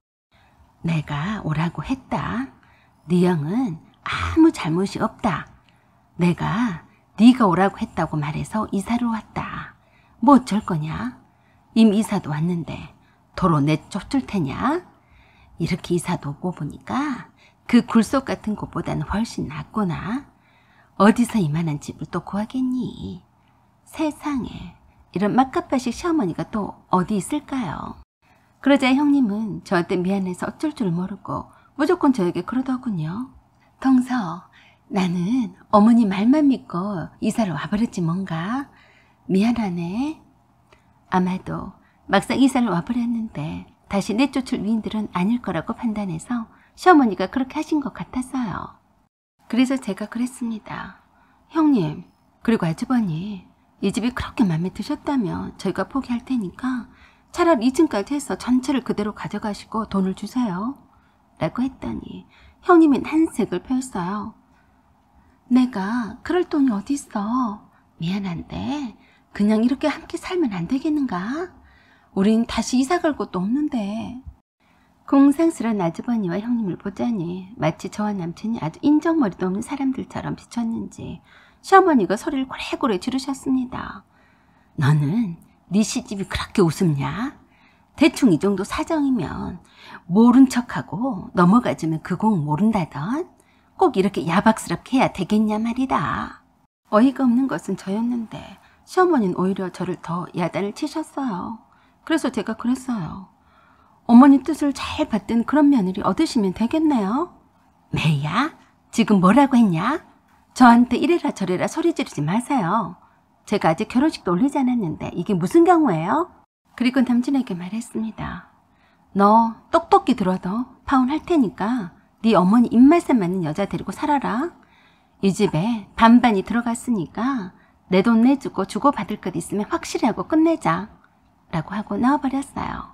내가 오라고 했다. 네 형은 아무 잘못이 없다. 내가 네가 오라고 했다고 말해서 이사를 왔다. 뭐 어쩔 거냐? 이미 이사도 왔는데 도로 내쫓을 테냐? 이렇게 이사도 오고 보니까 그 굴속 같은 곳보다는 훨씬 낫구나. 어디서 이만한 집을 또 구하겠니? 세상에 이런 막가빠식 시어머니가 또 어디 있을까요? 그러자 형님은 저한테 미안해서 어쩔 줄 모르고 무조건 저에게 그러더군요. 동서, 나는 어머니 말만 믿고 이사를 와버렸지 뭔가. 미안하네. 아마도 막상 이사를 와버렸는데 다시 내쫓을 위인들은 아닐 거라고 판단해서 시어머니가 그렇게 하신 것 같았어요. 그래서 제가 그랬습니다. 형님, 그리고 아주버니, 이 집이 그렇게 마음에 드셨다면 저희가 포기할 테니까 차라리 2층까지 해서 전체를 그대로 가져가시고 돈을 주세요. 라고 했더니 형님이 난색을 펴였어요. 내가 그럴 돈이 어디 있어. 미안한데 그냥 이렇게 함께 살면 안 되겠는가? 우린 다시 이사 갈 곳도 없는데. 공상스러운 아주버니와 형님을 보자니 마치 저와 남친이 아주 인정머리도 없는 사람들처럼 비쳤는지 시어머니가 소리를 고래고래 지르셨습니다. 너는 네 시집이 그렇게 우습냐? 대충 이 정도 사정이면 모른 척하고 넘어가주면 그 공 모른다던? 꼭 이렇게 야박스럽게 해야 되겠냐 말이다. 어이가 없는 것은 저였는데 시어머니는 오히려 저를 더 야단을 치셨어요. 그래서 제가 그랬어요. 어머니 뜻을 잘 받든 그런 며느리 얻으시면 되겠네요. 매야? 지금 뭐라고 했냐? 저한테 이래라 저래라 소리 지르지 마세요. 제가 아직 결혼식도 올리지 않았는데 이게 무슨 경우예요? 그리고 남친에게 말했습니다. 너 똑똑히 들어도 파혼할 테니까 네 어머니 입맛에 맞는 여자 데리고 살아라. 이 집에 반반이 들어갔으니까 내 돈 내주고 주고받을 것 있으면 확실히 하고 끝내자. 라고 하고 나와버렸어요.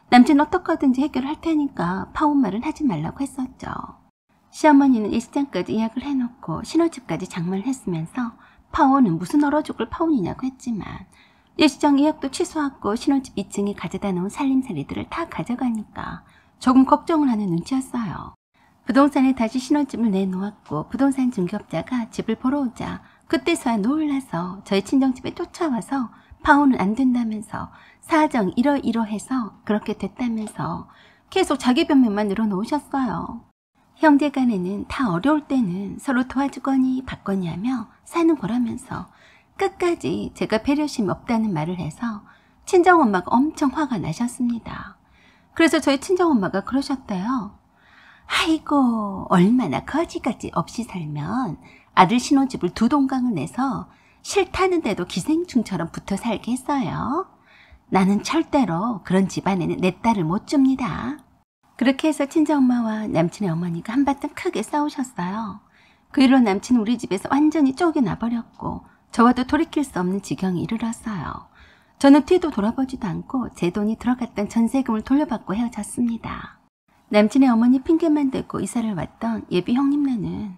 남친 어떻게든지 해결할 테니까 파혼 말은 하지 말라고 했었죠. 시어머니는 일시장까지 예약을 해놓고 신혼집까지 장만을 했으면서 파혼은 무슨 얼어 죽을 파혼이냐고 했지만 일시장 예약도 취소하고 신혼집 2층에 가져다 놓은 살림살이들을 다 가져가니까 조금 걱정을 하는 눈치였어요. 부동산에 다시 신혼집을 내놓았고 부동산 중개업자가 집을 보러 오자 그때서야 놀라서 저희 친정집에 쫓아와서 파혼은 안 된다면서 사정 이러이러해서 그렇게 됐다면서 계속 자기 변명만 늘어놓으셨어요. 형제간에는 다 어려울 때는 서로 도와주거니 받거니 하며 사는 거라면서 끝까지 제가 배려심이 없다는 말을 해서 친정엄마가 엄청 화가 나셨습니다. 그래서 저희 친정엄마가 그러셨대요. 아이고 얼마나 거지같이 없이 살면 아들 신혼집을 2동강을 내서 싫다는데도 기생충처럼 붙어 살게 했어요. 나는 절대로 그런 집안에는 내 딸을 못 줍니다. 그렇게 해서 친정엄마와 남친의 어머니가 한바탕 크게 싸우셨어요. 그 일로 남친은 우리 집에서 완전히 쫓겨나버렸고 저와도 돌이킬 수 없는 지경에 이르렀어요. 저는 뒤도 돌아보지도 않고 제 돈이 들어갔던 전세금을 돌려받고 헤어졌습니다. 남친의 어머니 핑계만 대고 이사를 왔던 예비 형님네는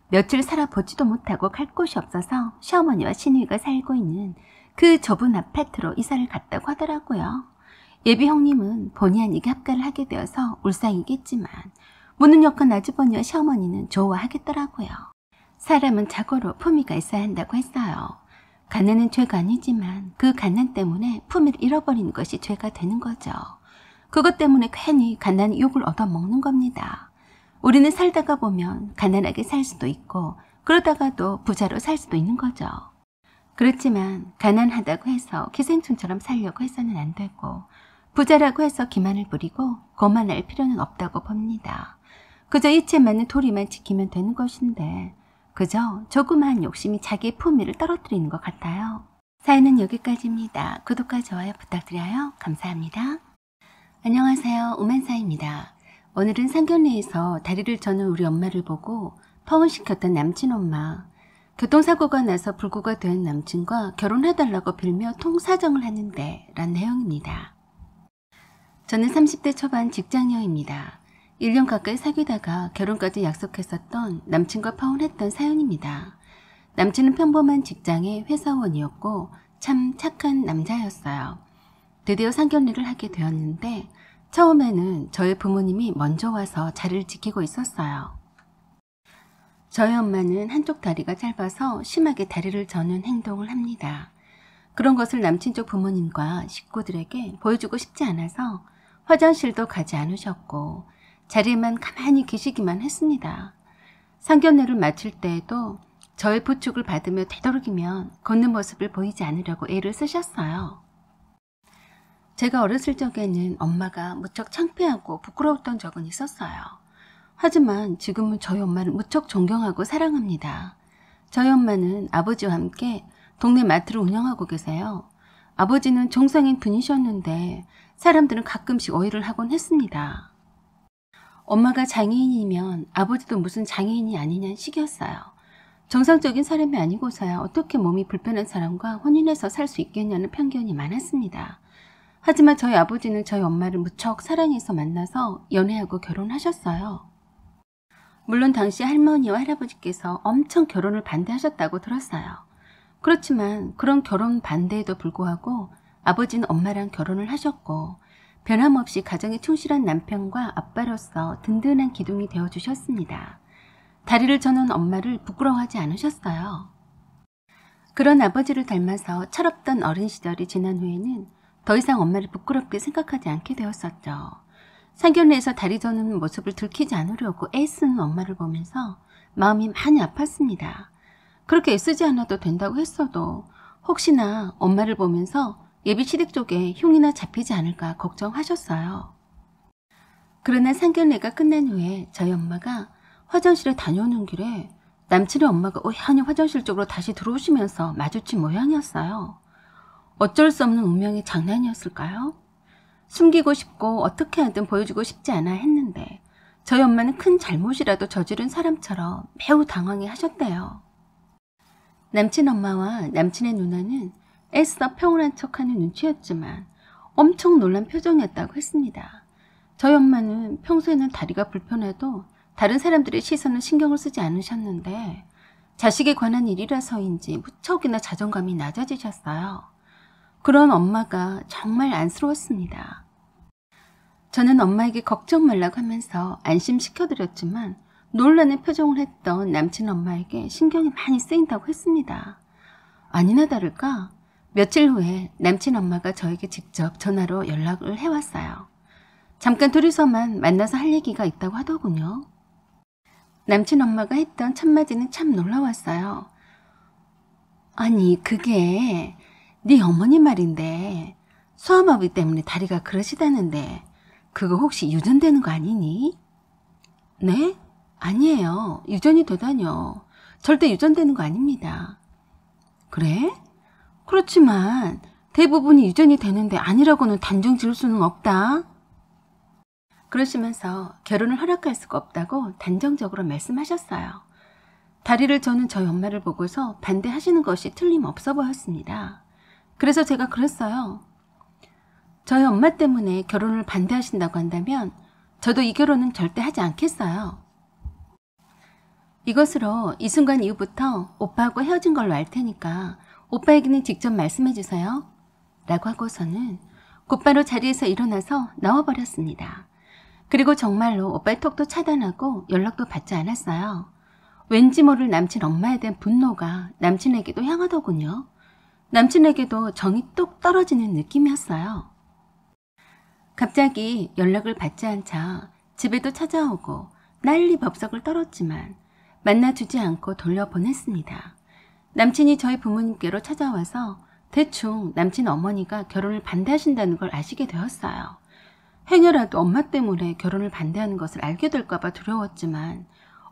며칠 살아보지도 못하고 갈 곳이 없어서 시어머니와 시누이가 살고 있는 그 좁은 아파트로 이사를 갔다고 하더라고요. 예비 형님은 본의 아니게 합가를 하게 되어서 울상이겠지만 무는 역한 아주버니와 시어머니는 좋아하겠더라고요. 사람은 자고로 품위가 있어야 한다고 했어요. 가난은 죄가 아니지만 그 가난 때문에 품위를 잃어버리는 것이 죄가 되는 거죠. 그것 때문에 괜히 가난한 욕을 얻어먹는 겁니다. 우리는 살다가 보면 가난하게 살 수도 있고 그러다가도 부자로 살 수도 있는 거죠. 그렇지만 가난하다고 해서 기생충처럼 살려고 해서는 안 되고 부자라고 해서 기만을 부리고 거만할 필요는 없다고 봅니다. 그저 이치에 맞는 도리만 지키면 되는 것인데 그저 조그마한 욕심이 자기의 품위를 떨어뜨리는 것 같아요. 사연은 여기까지입니다. 구독과 좋아요 부탁드려요. 감사합니다. 안녕하세요. 오만사입니다. 오늘은 상견례에서 다리를 저는 우리 엄마를 보고 파혼시켰던 남친 엄마, 교통사고가 나서 불구가 된 남친과 결혼해달라고 빌며 통사정을 하는데 란 내용입니다. 저는 30대 초반 직장녀입니다. 1년 가까이 사귀다가 결혼까지 약속했었던 남친과 파혼했던 사연입니다. 남친은 평범한 직장의 회사원이었고 참 착한 남자였어요. 드디어 상견례를 하게 되었는데 처음에는 저희 부모님이 먼저 와서 자리를 지키고 있었어요. 저희 엄마는 한쪽 다리가 짧아서 심하게 다리를 저는 행동을 합니다. 그런 것을 남친 쪽 부모님과 식구들에게 보여주고 싶지 않아서 화장실도 가지 않으셨고 자리에만 가만히 계시기만 했습니다. 상견례를 마칠 때에도 저의 부축을 받으며 되도록이면 걷는 모습을 보이지 않으려고 애를 쓰셨어요. 제가 어렸을 적에는 엄마가 무척 창피하고 부끄러웠던 적은 있었어요. 하지만 지금은 저희 엄마를 무척 존경하고 사랑합니다. 저희 엄마는 아버지와 함께 동네 마트를 운영하고 계세요. 아버지는 정상인 분이셨는데 사람들은 가끔씩 오해를 하곤 했습니다. 엄마가 장애인이면 아버지도 무슨 장애인이 아니냐는 식이었어요. 정상적인 사람이 아니고서야 어떻게 몸이 불편한 사람과 혼인해서 살 수 있겠냐는 편견이 많았습니다. 하지만 저희 아버지는 저희 엄마를 무척 사랑해서 만나서 연애하고 결혼하셨어요. 물론 당시 할머니와 할아버지께서 엄청 결혼을 반대하셨다고 들었어요. 그렇지만 그런 결혼 반대에도 불구하고 아버지는 엄마랑 결혼을 하셨고 변함없이 가정에 충실한 남편과 아빠로서 든든한 기둥이 되어주셨습니다. 다리를 저는 엄마를 부끄러워하지 않으셨어요. 그런 아버지를 닮아서 철없던 어린 시절이 지난 후에는 더 이상 엄마를 부끄럽게 생각하지 않게 되었었죠. 상견례에서 다리 저는 모습을 들키지 않으려고 애쓰는 엄마를 보면서 마음이 많이 아팠습니다. 그렇게 애쓰지 않아도 된다고 했어도 혹시나 엄마를 보면서 예비 시댁 쪽에 흉이나 잡히지 않을까 걱정하셨어요. 그러나 상견례가 끝난 후에 저희 엄마가 화장실에 다녀오는 길에 남친의 엄마가 우연히 화장실 쪽으로 다시 들어오시면서 마주친 모양이었어요. 어쩔 수 없는 운명의 장난이었을까요? 숨기고 싶고 어떻게 하든 보여주고 싶지 않아 했는데 저희 엄마는 큰 잘못이라도 저지른 사람처럼 매우 당황해 하셨대요. 남친 엄마와 남친의 누나는 애써 평온한 척하는 눈치였지만 엄청 놀란 표정이었다고 했습니다. 저희 엄마는 평소에는 다리가 불편해도 다른 사람들의 시선을 신경을 쓰지 않으셨는데 자식에 관한 일이라서인지 무척이나 자존감이 낮아지셨어요. 그런 엄마가 정말 안쓰러웠습니다. 저는 엄마에게 걱정 말라고 하면서 안심시켜드렸지만 놀라는 표정을 했던 남친 엄마에게 신경이 많이 쓰인다고 했습니다. 아니나 다를까 며칠 후에 남친 엄마가 저에게 직접 전화로 연락을 해왔어요. 잠깐 둘이서만 만나서 할 얘기가 있다고 하더군요. 남친 엄마가 했던 첫마디는 참 놀라웠어요. 아니 그게 네 어머니 말인데 소아마비 때문에 다리가 그러시다는데 그거 혹시 유전되는 거 아니니? 네? 아니에요. 유전이 되다뇨. 절대 유전되는 거 아닙니다. 그래? 그렇지만 대부분이 유전이 되는데 아니라고는 단정 지을 수는 없다. 그러시면서 결혼을 허락할 수가 없다고 단정적으로 말씀하셨어요. 다리를 저는 저희 엄마를 보고서 반대하시는 것이 틀림없어 보였습니다. 그래서 제가 그랬어요. 저희 엄마 때문에 결혼을 반대하신다고 한다면 저도 이 결혼은 절대 하지 않겠어요. 이것으로 이 순간 이후부터 오빠하고 헤어진 걸로 알 테니까 오빠에게는 직접 말씀해 주세요. 라고 하고서는 곧바로 자리에서 일어나서 나와버렸습니다. 그리고 정말로 오빠의 톡도 차단하고 연락도 받지 않았어요. 왠지 모를 남친 엄마에 대한 분노가 남친에게도 향하더군요. 남친에게도 정이 뚝 떨어지는 느낌이었어요. 갑자기 연락을 받지 않자 집에도 찾아오고 난리 법석을 떨었지만 만나주지 않고 돌려보냈습니다. 남친이 저희 부모님께로 찾아와서 대충 남친 어머니가 결혼을 반대하신다는 걸 아시게 되었어요. 행여라도 엄마 때문에 결혼을 반대하는 것을 알게 될까봐 두려웠지만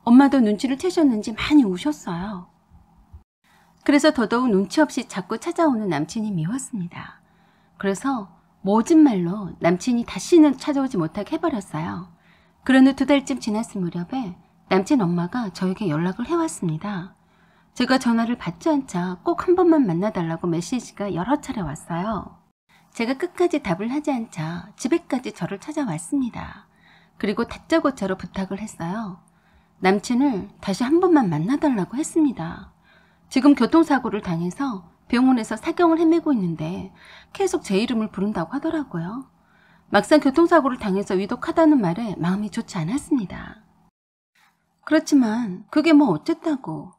엄마도 눈치를 채셨는지 많이 우셨어요. 그래서 더더욱 눈치 없이 자꾸 찾아오는 남친이 미웠습니다. 그래서 모진 말로 남친이 다시는 찾아오지 못하게 해버렸어요. 그런 후 2달쯤 지났을 무렵에 남친 엄마가 저에게 연락을 해왔습니다. 제가 전화를 받지 않자 꼭 한 번만 만나달라고 메시지가 여러 차례 왔어요. 제가 끝까지 답을 하지 않자 집에까지 저를 찾아왔습니다. 그리고 다짜고짜로 부탁을 했어요. 남친을 다시 한 번만 만나달라고 했습니다. 지금 교통사고를 당해서 병원에서 사경을 헤매고 있는데 계속 제 이름을 부른다고 하더라고요. 막상 교통사고를 당해서 위독하다는 말에 마음이 좋지 않았습니다. 그렇지만 그게 뭐 어쨌다고.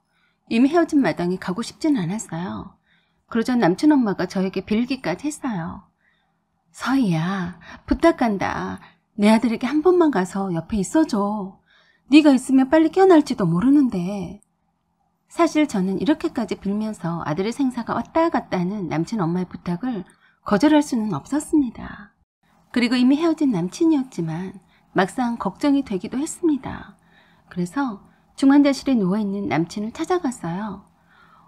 이미 헤어진 마당에 가고 싶지는 않았어요. 그러자 남친 엄마가 저에게 빌기까지 했어요. 서희야, 부탁한다. 내 아들에게 한 번만 가서 옆에 있어줘. 네가 있으면 빨리 깨어날지도 모르는데. 사실 저는 이렇게까지 빌면서 아들의 생사가 왔다 갔다 하는 남친 엄마의 부탁을 거절할 수는 없었습니다. 그리고 이미 헤어진 남친이었지만 막상 걱정이 되기도 했습니다. 그래서 중환자실에 누워있는 남친을 찾아갔어요.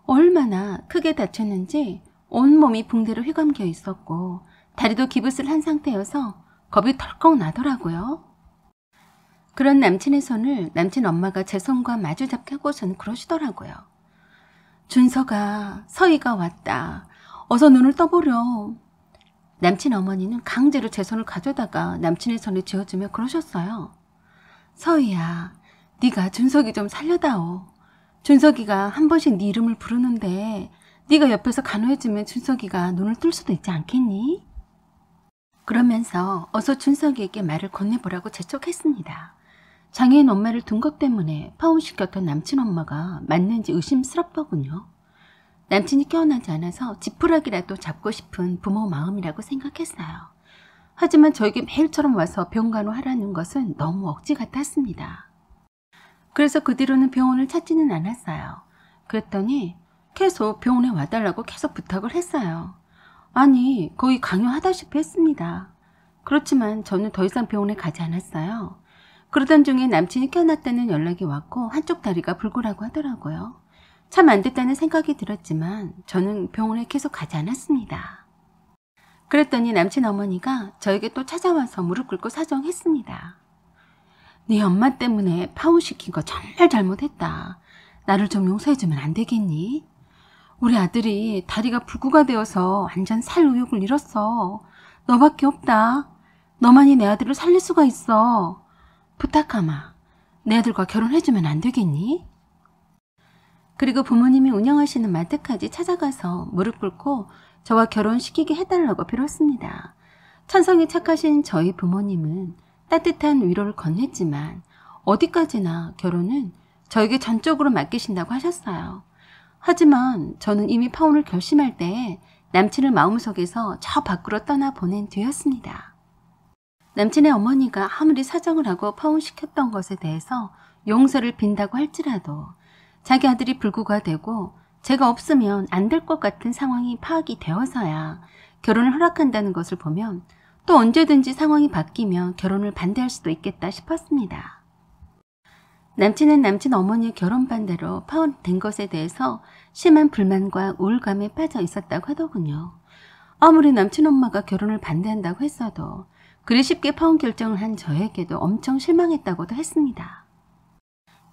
얼마나 크게 다쳤는지 온몸이 붕대로 휘감겨 있었고 다리도 기붓을 한 상태여서 겁이 덜컥 나더라고요. 그런 남친의 손을 남친 엄마가 제 손과 마주 잡게 하고서는 그러시더라고요. 준서가, 서희가 왔다. 어서 눈을 떠보렴. 남친 어머니는 강제로 제 손을 가져다가 남친의 손에 쥐어주며 그러셨어요. 서희야, 네가 준석이 좀 살려다오. 준석이가 한 번씩 네 이름을 부르는데 네가 옆에서 간호해주면 준석이가 눈을 뜰 수도 있지 않겠니? 그러면서 어서 준석이에게 말을 건네보라고 재촉했습니다. 장애인 엄마를 둔 것 때문에 파혼시켰던 남친 엄마가 맞는지 의심스럽더군요. 남친이 깨어나지 않아서 지푸라기라도 잡고 싶은 부모 마음이라고 생각했어요. 하지만 저에게 매일처럼 와서 병간호 하라는 것은 너무 억지 같았습니다. 그래서 그 뒤로는 병원을 찾지는 않았어요. 그랬더니 계속 병원에 와달라고 계속 부탁을 했어요. 아니, 거의 강요하다시피 했습니다. 그렇지만 저는 더 이상 병원에 가지 않았어요. 그러던 중에 남친이 깨어났다는 연락이 왔고 한쪽 다리가 불구라고 하더라고요. 참 안 됐다는 생각이 들었지만 저는 병원에 계속 가지 않았습니다. 그랬더니 남친 어머니가 저에게 또 찾아와서 무릎 꿇고 사정했습니다. 네 엄마 때문에 파혼시킨 거 정말 잘못했다. 나를 좀 용서해주면 안 되겠니? 우리 아들이 다리가 불구가 되어서 완전 살 의욕을 잃었어. 너밖에 없다. 너만이 내 아들을 살릴 수가 있어. 부탁하마. 내 아들과 결혼해주면 안 되겠니? 그리고 부모님이 운영하시는 마트까지 찾아가서 무릎 꿇고 저와 결혼시키게 해달라고 빌었습니다. 천성이 착하신 저희 부모님은 따뜻한 위로를 건넸지만 어디까지나 결혼은 저에게 전적으로 맡기신다고 하셨어요. 하지만 저는 이미 파혼을 결심할 때에 남친을 마음속에서 저 밖으로 떠나보낸 뒤였습니다. 남친의 어머니가 아무리 사정을 하고 파혼시켰던 것에 대해서 용서를 빈다고 할지라도 자기 아들이 불구가 되고 제가 없으면 안 될 것 같은 상황이 파악이 되어서야 결혼을 허락한다는 것을 보면 또 언제든지 상황이 바뀌면 결혼을 반대할 수도 있겠다 싶었습니다. 남친은 남친 어머니의 결혼 반대로 파혼된 것에 대해서 심한 불만과 우울감에 빠져 있었다고 하더군요. 아무리 남친 엄마가 결혼을 반대한다고 했어도 그리 쉽게 파혼 결정을 한 저에게도 엄청 실망했다고도 했습니다.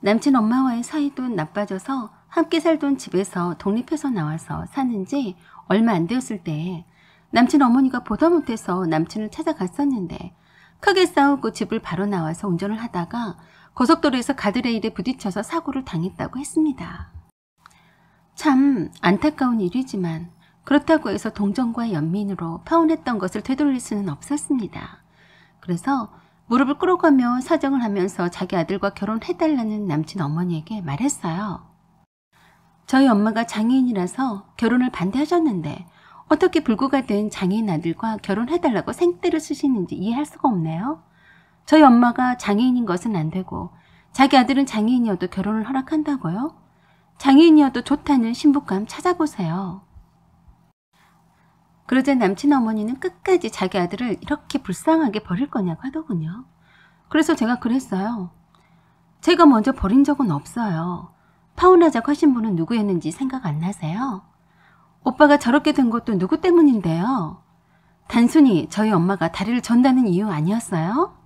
남친 엄마와의 사이도 나빠져서 함께 살던 집에서 독립해서 나와서 사는 지 얼마 안 되었을 때에 남친 어머니가 보다 못해서 남친을 찾아갔었는데 크게 싸우고 집을 바로 나와서 운전을 하다가 고속도로에서 가드레일에 부딪혀서 사고를 당했다고 했습니다. 참 안타까운 일이지만 그렇다고 해서 동정과 연민으로 파혼했던 것을 되돌릴 수는 없었습니다. 그래서 무릎을 꿇어가며 사정을 하면서 자기 아들과 결혼해달라는 남친 어머니에게 말했어요. 저희 엄마가 장애인이라서 결혼을 반대하셨는데 어떻게 불구가 된 장애인 아들과 결혼해달라고 생떼를 쓰시는지 이해할 수가 없네요. 저희 엄마가 장애인인 것은 안 되고 자기 아들은 장애인이어도 결혼을 허락한다고요? 장애인이어도 좋다는 신부감 찾아보세요. 그러자 남친 어머니는 끝까지 자기 아들을 이렇게 불쌍하게 버릴 거냐고 하더군요. 그래서 제가 그랬어요. 제가 먼저 버린 적은 없어요. 파혼하자고 하신 분은 누구였는지 생각 안 나세요? 오빠가 저렇게 된 것도 누구 때문인데요. 단순히 저희 엄마가 다리를 전다는 이유 아니었어요?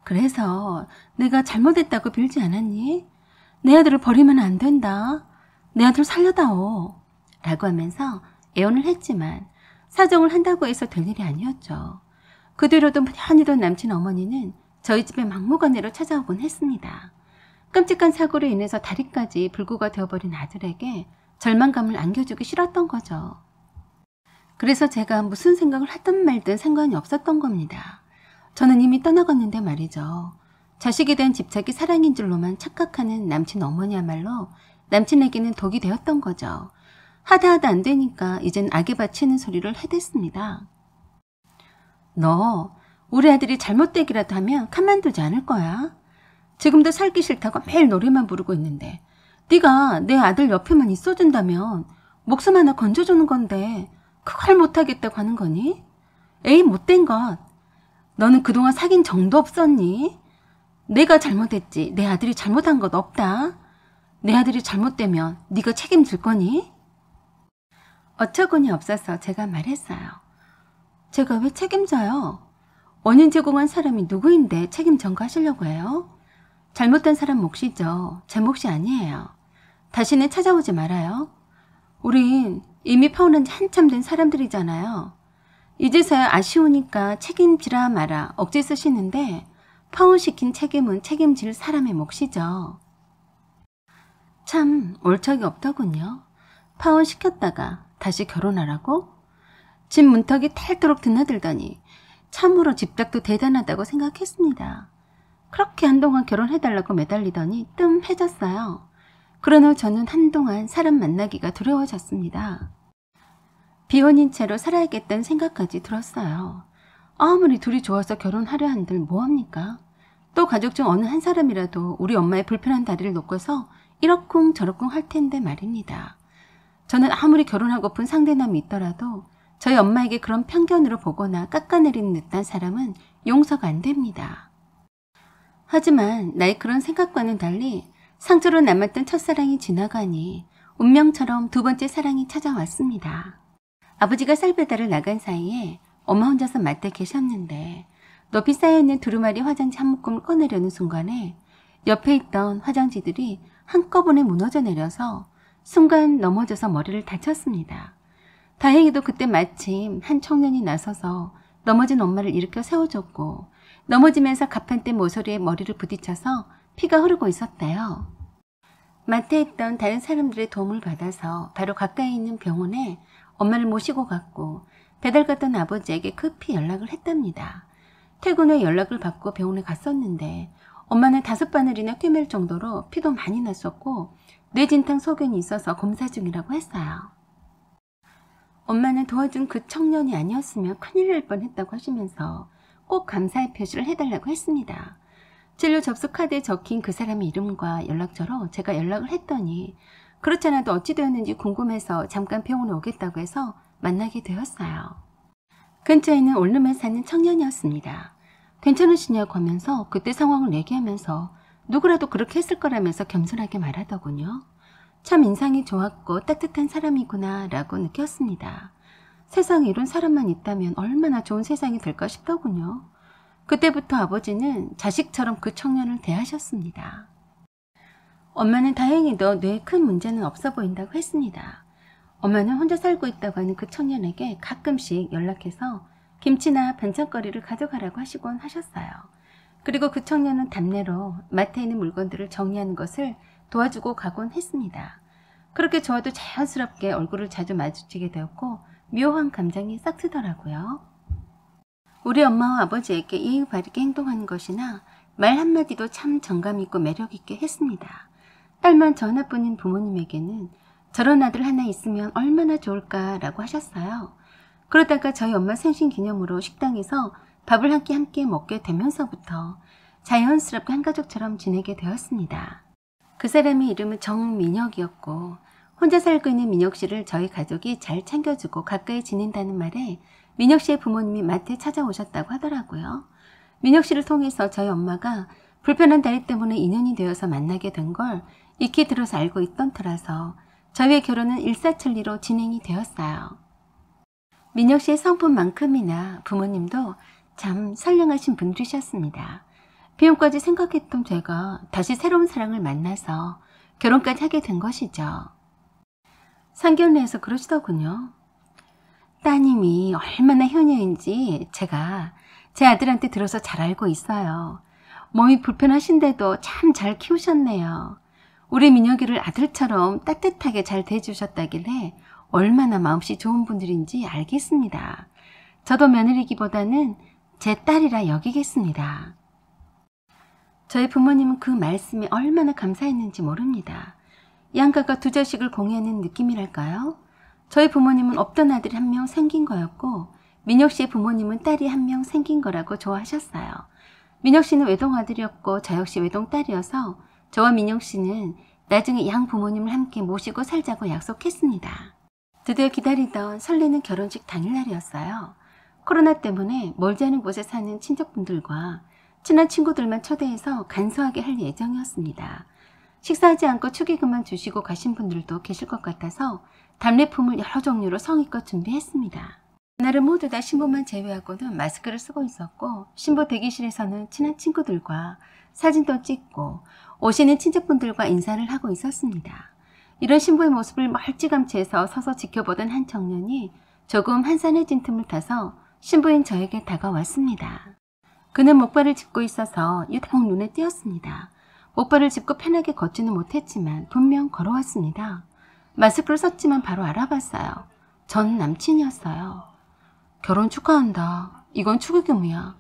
그래서 내가 잘못했다고 빌지 않았니? 내 아들을 버리면 안 된다. 내 아들 살려다오. 라고 하면서 애원을 했지만 사정을 한다고 해서 될 일이 아니었죠. 그 뒤로도 무난히던 남친 어머니는 저희 집에 막무가내로 찾아오곤 했습니다. 끔찍한 사고로 인해서 다리까지 불구가 되어버린 아들에게 절망감을 안겨주기 싫었던 거죠. 그래서 제가 무슨 생각을 하든 말든 상관이 없었던 겁니다. 저는 이미 떠나갔는데 말이죠. 자식에 대한 집착이 사랑인 줄로만 착각하는 남친 어머니야말로 남친에게는 독이 되었던 거죠. 하다 안 되니까 이젠 악에 바치는 소리를 해댔습니다. 너 우리 아들이 잘못되기라도 하면 가만두지 않을 거야. 지금도 살기 싫다고 매일 노래만 부르고 있는데 네가 내 아들 옆에만 있어준다면 목숨 하나 건져주는 건데 그걸 못하겠다고 하는 거니? 에이 못된 것. 너는 그동안 사귄 정도 없었니? 내가 잘못했지 내 아들이 잘못한 것 없다. 내 아들이 잘못되면 네가 책임질 거니? 어처구니 없어서 제가 말했어요. 제가 왜 책임져요? 원인 제공한 사람이 누구인데 책임 전가하시려고 해요? 잘못한 사람 몫이죠. 제 몫이 아니에요. 다시는 찾아오지 말아요. 우린 이미 파혼한 지 한참 된 사람들이잖아요. 이제서야 아쉬우니까 책임지라 마라 억지 쓰시는데 파혼시킨 책임은 책임질 사람의 몫이죠. 참 옳적이 없더군요. 파혼시켰다가 다시 결혼하라고? 집 문턱이 탈도록 드나들더니 참으로 집착도 대단하다고 생각했습니다. 그렇게 한동안 결혼해달라고 매달리더니 뜸해졌어요. 그런 후 저는 한동안 사람 만나기가 두려워졌습니다. 비혼인 채로 살아야겠다는 생각까지 들었어요. 아무리 둘이 좋아서 결혼하려 한들 뭐합니까? 또 가족 중 어느 한 사람이라도 우리 엄마의 불편한 다리를 놓고서 이러쿵 저러쿵 할 텐데 말입니다. 저는 아무리 결혼하고픈 상대남이 있더라도 저희 엄마에게 그런 편견으로 보거나 깎아내리는 듯한 사람은 용서가 안 됩니다. 하지만 나의 그런 생각과는 달리 상처로 남았던 첫사랑이 지나가니 운명처럼 두 번째 사랑이 찾아왔습니다. 아버지가 쌀 배달을 나간 사이에 엄마 혼자서 마트에 계셨는데 높이 쌓여있는 두루마리 화장지 한 묶음을 꺼내려는 순간에 옆에 있던 화장지들이 한꺼번에 무너져 내려서 순간 넘어져서 머리를 다쳤습니다. 다행히도 그때 마침 한 청년이 나서서 넘어진 엄마를 일으켜 세워줬고 넘어지면서 가판대 모서리에 머리를 부딪혀서 피가 흐르고 있었대요. 마트에 있던 다른 사람들의 도움을 받아서 바로 가까이 있는 병원에 엄마를 모시고 갔고 배달 갔던 아버지에게 급히 연락을 했답니다. 퇴근 후에 연락을 받고 병원에 갔었는데 엄마는 5바늘이나 꿰맬 정도로 피도 많이 났었고 뇌진탕 소견이 있어서 검사 중이라고 했어요. 엄마는 도와준 그 청년이 아니었으면 큰일 날 뻔했다고 하시면서 꼭 감사의 표시를 해달라고 했습니다. 진료 접수 카드에 적힌 그 사람의 이름과 연락처로 제가 연락을 했더니 그렇지 않아도 어찌 되었는지 궁금해서 잠깐 병원에 오겠다고 해서 만나게 되었어요. 근처에 있는 원룸에 사는 청년이었습니다. 괜찮으시냐고 하면서 그때 상황을 얘기하면서 누구라도 그렇게 했을 거라면서 겸손하게 말하더군요. 참 인상이 좋았고 따뜻한 사람이구나 라고 느꼈습니다. 세상에 이런 사람만 있다면 얼마나 좋은 세상이 될까 싶더군요. 그때부터 아버지는 자식처럼 그 청년을 대하셨습니다. 엄마는 다행히도 뇌에 큰 문제는 없어 보인다고 했습니다. 엄마는 혼자 살고 있다고 하는 그 청년에게 가끔씩 연락해서 김치나 반찬거리를 가져가라고 하시곤 하셨어요. 그리고 그 청년은 답례로 마트에 있는 물건들을 정리하는 것을 도와주고 가곤 했습니다. 그렇게 저와도 자연스럽게 얼굴을 자주 마주치게 되었고 묘한 감정이 싹 트더라고요. 우리 엄마와 아버지에게 예의 바르게 행동하는 것이나 말 한마디도 참 정감 있고 매력 있게 했습니다. 딸만 저 하나뿐인 부모님에게는 저런 아들 하나 있으면 얼마나 좋을까라고 하셨어요. 그러다가 저희 엄마 생신 기념으로 식당에서 밥을 한 끼 함께 먹게 되면서부터 자연스럽게 한 가족처럼 지내게 되었습니다. 그 사람의 이름은 정민혁이었고 혼자 살고 있는 민혁 씨를 저희 가족이 잘 챙겨주고 가까이 지낸다는 말에 민혁 씨의 부모님이 마트에 찾아오셨다고 하더라고요. 민혁 씨를 통해서 저희 엄마가 불편한 다리 때문에 인연이 되어서 만나게 된 걸 익히 들어서 알고 있던 터라서 저희의 결혼은 일사천리로 진행이 되었어요. 민혁 씨의 성품만큼이나 부모님도 참 선량하신 분들이셨습니다. 비용까지 생각했던 제가 다시 새로운 사랑을 만나서 결혼까지 하게 된 것이죠. 상견례에서 그러시더군요. 따님이 얼마나 효녀인지 제가 제 아들한테 들어서 잘 알고 있어요. 몸이 불편하신데도 참 잘 키우셨네요. 우리 민혁이를 아들처럼 따뜻하게 잘 대해주셨다길래 얼마나 마음씨 좋은 분들인지 알겠습니다. 저도 며느리기보다는 제 딸이라 여기겠습니다. 저희 부모님은 그 말씀에 얼마나 감사했는지 모릅니다. 양가가 두 자식을 공유하는 느낌이랄까요? 저희 부모님은 없던 아들이 한 명 생긴 거였고 민혁 씨의 부모님은 딸이 한 명 생긴 거라고 좋아하셨어요. 민혁 씨는 외동아들이었고 저 역시 외동딸이어서 저와 민혁 씨는 나중에 양 부모님을 함께 모시고 살자고 약속했습니다. 드디어 기다리던 설레는 결혼식 당일날이었어요. 코로나 때문에 멀지 않은 곳에 사는 친척분들과 친한 친구들만 초대해서 간소하게 할 예정이었습니다. 식사하지 않고 축의금만 주시고 가신 분들도 계실 것 같아서 답례품을 여러 종류로 성의껏 준비했습니다. 그날은 모두 다 신부만 제외하고는 마스크를 쓰고 있었고 신부 대기실에서는 친한 친구들과 사진도 찍고 오시는 친척분들과 인사를 하고 있었습니다. 이런 신부의 모습을 멀찌감치 해서 서서 지켜보던 한 청년이 조금 한산해진 틈을 타서 신부인 저에게 다가왔습니다. 그는 목발을 짚고 있어서 유독 눈에 띄었습니다. 목발을 짚고 편하게 걷지는 못했지만 분명 걸어왔습니다. 마스크를 썼지만 바로 알아봤어요. 전 남친이었어요. 결혼 축하한다. 이건 축의금이야.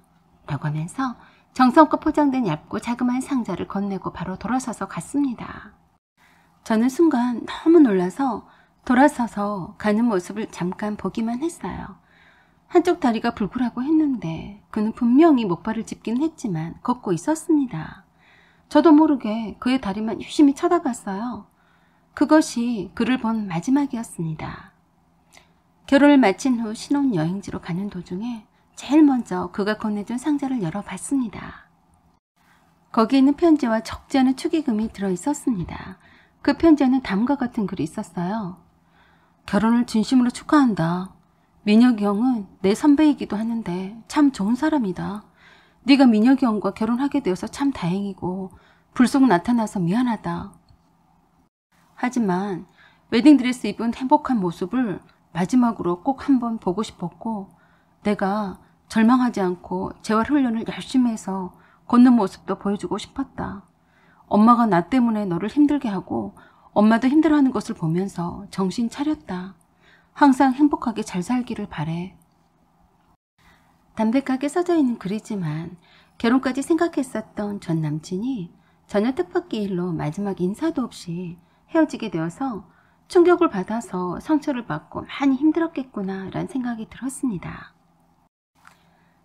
라고 하면서 정성껏 포장된 얇고 자그마한 상자를 건네고 바로 돌아서서 갔습니다. 저는 순간 너무 놀라서 돌아서서 가는 모습을 잠깐 보기만 했어요. 한쪽 다리가 불구라고 했는데 그는 분명히 목발을 짚긴 했지만 걷고 있었습니다. 저도 모르게 그의 다리만 유심히 쳐다봤어요. 그것이 그를 본 마지막이었습니다. 결혼을 마친 후 신혼여행지로 가는 도중에 제일 먼저 그가 건네준 상자를 열어봤습니다. 거기에는 편지와 적지 않은 축의금이 들어있었습니다. 그 편지에는 다음과 같은 글이 있었어요. 결혼을 진심으로 축하한다. 민혁이 형은 내 선배이기도 하는데 참 좋은 사람이다. 네가 민혁이 형과 결혼하게 되어서 참 다행이고 불쑥 나타나서 미안하다. 하지만 웨딩드레스 입은 행복한 모습을 마지막으로 꼭 한번 보고 싶었고 내가 절망하지 않고 재활훈련을 열심히 해서 걷는 모습도 보여주고 싶었다. 엄마가 나 때문에 너를 힘들게 하고 엄마도 힘들어하는 것을 보면서 정신 차렸다. 항상 행복하게 잘 살기를 바래. 담백하게 써져 있는 글이지만 결혼까지 생각했었던 전 남친이 전혀 뜻밖의 일로 마지막 인사도 없이 헤어지게 되어서 충격을 받아서 상처를 받고 많이 힘들었겠구나 라는 생각이 들었습니다.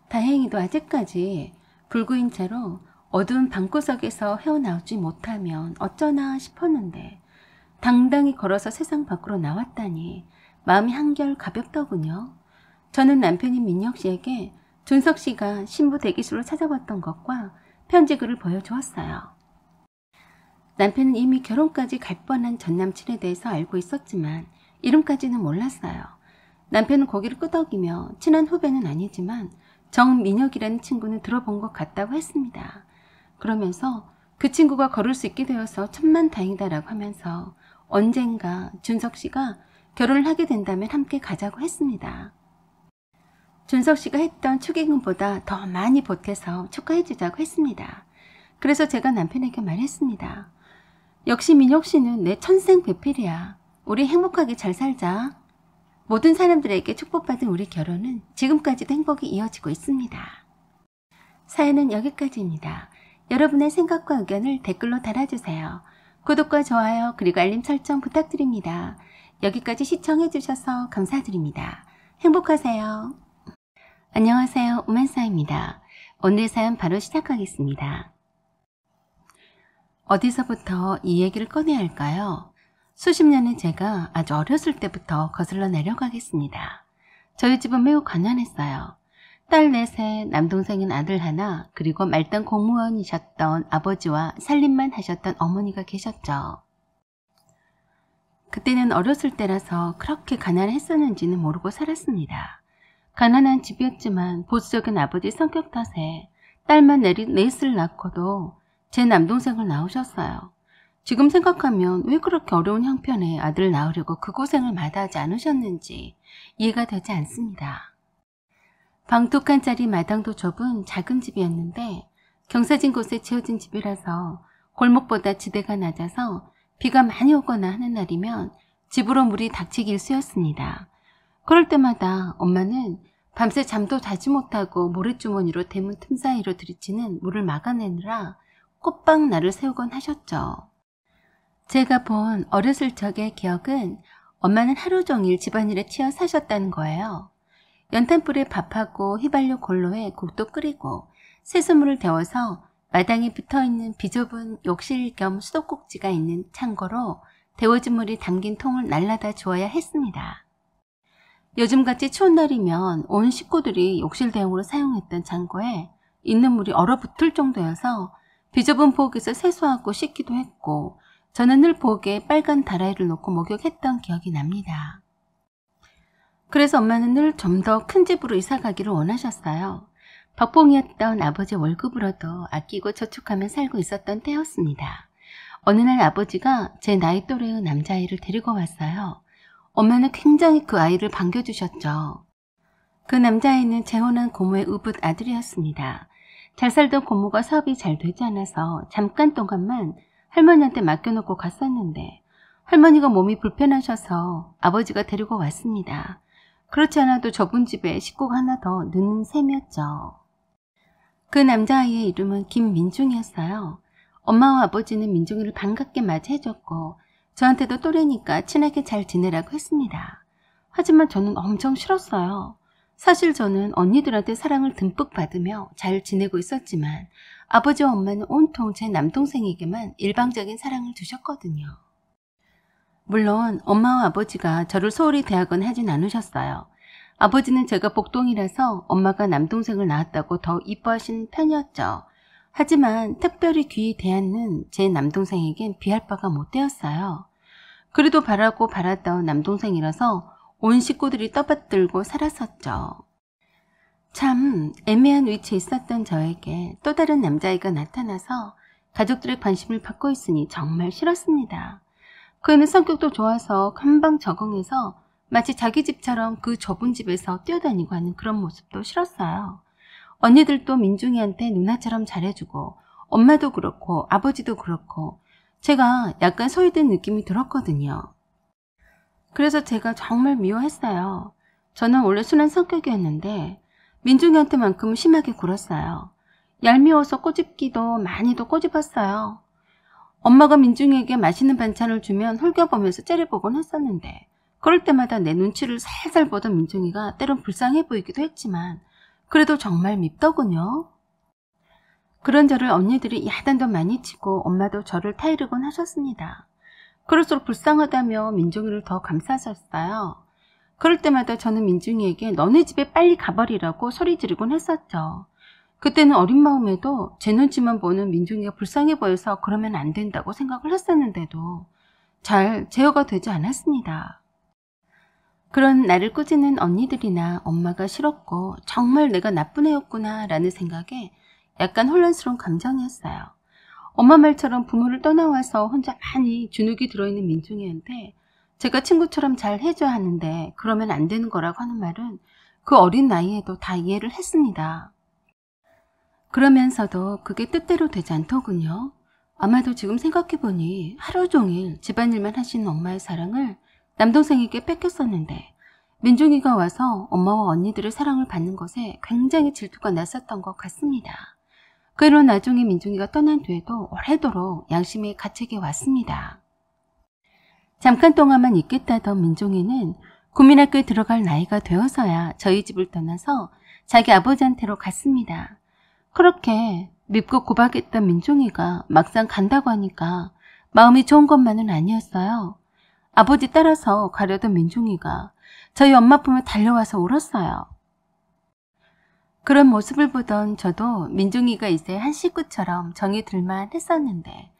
다행히도 아직까지 불구인 채로 어두운 방구석에서 헤어나오지 못하면 어쩌나 싶었는데 당당히 걸어서 세상 밖으로 나왔다니 마음이 한결 가볍더군요. 저는 남편인 민혁 씨에게 준석 씨가 신부 대기실로 찾아왔던 것과 편지글을 보여주었어요. 남편은 이미 결혼까지 갈 뻔한 전남친에 대해서 알고 있었지만 이름까지는 몰랐어요. 남편은 고개를 끄덕이며 친한 후배는 아니지만 정민혁이라는 친구는 들어본 것 같다고 했습니다. 그러면서 그 친구가 걸을 수 있게 되어서 천만다행이다라고 하면서 언젠가 준석 씨가 결혼을 하게 된다면 함께 가자고 했습니다. 준석 씨가 했던 축의금보다 더 많이 보태서 축하해 주자고 했습니다. 그래서 제가 남편에게 말했습니다. 역시 민혁 씨는 내 천생배필이야. 우리 행복하게 잘 살자. 모든 사람들에게 축복받은 우리 결혼은 지금까지도 행복이 이어지고 있습니다. 사연은 여기까지입니다. 여러분의 생각과 의견을 댓글로 달아주세요. 구독과 좋아요 그리고 알림 설정 부탁드립니다. 여기까지 시청해주셔서 감사드립니다. 행복하세요. 안녕하세요. 오만사입니다. 오늘의 사연 바로 시작하겠습니다. 어디서부터 이 얘기를 꺼내야 할까요? 수십 년은 제가 아주 어렸을 때부터 거슬러 내려가겠습니다. 저희 집은 매우 가난했어요. 딸 넷에 남동생인 아들 하나, 그리고 말단 공무원이셨던 아버지와 살림만 하셨던 어머니가 계셨죠. 그때는 어렸을 때라서 그렇게 가난했었는지는 모르고 살았습니다. 가난한 집이었지만 보수적인 아버지 성격 탓에 딸만 넷을 낳고도 제 남동생을 낳으셨어요. 지금 생각하면 왜 그렇게 어려운 형편에 아들을 낳으려고 그 고생을 마다하지 않으셨는지 이해가 되지 않습니다. 방 2칸짜리 마당도 좁은 작은 집이었는데 경사진 곳에 지어진 집이라서 골목보다 지대가 낮아서 비가 많이 오거나 하는 날이면 집으로 물이 닥치기 일쑤였습니다. 그럴 때마다 엄마는 밤새 잠도 자지 못하고 모래주머니로 대문 틈 사이로 들이치는 물을 막아내느라 꽃방 날을 세우곤 하셨죠. 제가 본 어렸을 적의 기억은 엄마는 하루 종일 집안일에 치여 사셨다는 거예요. 연탄불에 밥하고 휘발유 골로에 국도 끓이고 새수물을 데워서 마당에 붙어있는 비좁은 욕실 겸 수도꼭지가 있는 창고로 데워진 물이 담긴 통을 날라다 주어야 했습니다. 요즘같이 추운 날이면 온 식구들이 욕실 대용으로 사용했던 창고에 있는 물이 얼어붙을 정도여서 비좁은 부엌에서 세수하고 씻기도 했고 저는 늘 부엌에 빨간 다라이를 놓고 목욕했던 기억이 납니다. 그래서 엄마는 늘 좀 더 큰 집으로 이사가기를 원하셨어요. 박봉이었던 아버지 월급으로도 아끼고 저축하며 살고 있었던 때였습니다. 어느 날 아버지가 제 나이 또래의 남자아이를 데리고 왔어요. 엄마는 굉장히 그 아이를 반겨주셨죠. 그 남자아이는 재혼한 고모의 의붓 아들이었습니다. 잘 살던 고모가 사업이 잘 되지 않아서 잠깐 동안만 할머니한테 맡겨놓고 갔었는데 할머니가 몸이 불편하셔서 아버지가 데리고 왔습니다. 그렇지 않아도 좁은 집에 식구가 하나 더 넣는 셈이었죠. 그 남자아이의 이름은 김민중이었어요. 엄마와 아버지는 민중이를 반갑게 맞이해줬고 저한테도 또래니까 친하게 잘 지내라고 했습니다. 하지만 저는 엄청 싫었어요. 사실 저는 언니들한테 사랑을 듬뿍 받으며 잘 지내고 있었지만 아버지와 엄마는 온통 제 남동생에게만 일방적인 사랑을 주셨거든요. 물론 엄마와 아버지가 저를 소홀히 대하거나 하진 않으셨어요. 아버지는 제가 복동이라서 엄마가 남동생을 낳았다고 더 이뻐하신 편이었죠. 하지만 특별히 귀히 대하는 제 남동생에겐 비할 바가 못 되었어요. 그래도 바라고 바랐던 남동생이라서 온 식구들이 떠받들고 살았었죠. 참 애매한 위치에 있었던 저에게 또 다른 남자아이가 나타나서 가족들의 관심을 받고 있으니 정말 싫었습니다. 그 애는 성격도 좋아서 금방 적응해서 마치 자기 집처럼 그 좁은 집에서 뛰어다니고 하는 그런 모습도 싫었어요. 언니들도 민중이한테 누나처럼 잘해주고 엄마도 그렇고 아버지도 그렇고 제가 약간 소외된 느낌이 들었거든요. 그래서 제가 정말 미워했어요. 저는 원래 순한 성격이었는데 민중이한테만큼은 심하게 굴었어요. 얄미워서 꼬집기도 많이도 꼬집었어요. 엄마가 민중이에게 맛있는 반찬을 주면 홀겨보면서 째려보곤 했었는데 그럴 때마다 내 눈치를 살살 보던 민중이가 때론 불쌍해 보이기도 했지만 그래도 정말 밉더군요. 그런 저를 언니들이 야단도 많이 치고 엄마도 저를 타이르곤 하셨습니다. 그럴수록 불쌍하다며 민중이를 더 감싸셨어요. 그럴 때마다 저는 민중이에게 너네 집에 빨리 가버리라고 소리 지르곤 했었죠. 그때는 어린 마음에도 제 눈치만 보는 민중이가 불쌍해 보여서 그러면 안 된다고 생각을 했었는데도 잘 제어가 되지 않았습니다. 그런 나를 꾸짖는 언니들이나 엄마가 싫었고 정말 내가 나쁜 애였구나 라는 생각에 약간 혼란스러운 감정이었어요. 엄마 말처럼 부모를 떠나와서 혼자 많이 주눅이 들어있는 민중이한테 제가 친구처럼 잘 해줘야 하는데 그러면 안 되는 거라고 하는 말은 그 어린 나이에도 다 이해를 했습니다. 그러면서도 그게 뜻대로 되지 않더군요. 아마도 지금 생각해보니 하루 종일 집안일만 하시는 엄마의 사랑을 남동생에게 뺏겼었는데 민중이가 와서 엄마와 언니들의 사랑을 받는 것에 굉장히 질투가 났었던 것 같습니다. 그 이로 나중에 민중이가 떠난 뒤에도 오래도록 양심의 가책이 왔습니다. 잠깐 동안만 있겠다던 민중이는 국민학교에 들어갈 나이가 되어서야 저희 집을 떠나서 자기 아버지한테로 갔습니다. 그렇게 밉고 구박했던 민중이가 막상 간다고 하니까 마음이 좋은 것만은 아니었어요. 아버지 따라서 가려던 민중이가 저희 엄마 품에 달려와서 울었어요. 그런 모습을 보던 저도 민중이가 이제 한 식구처럼 정이 들만 했었는데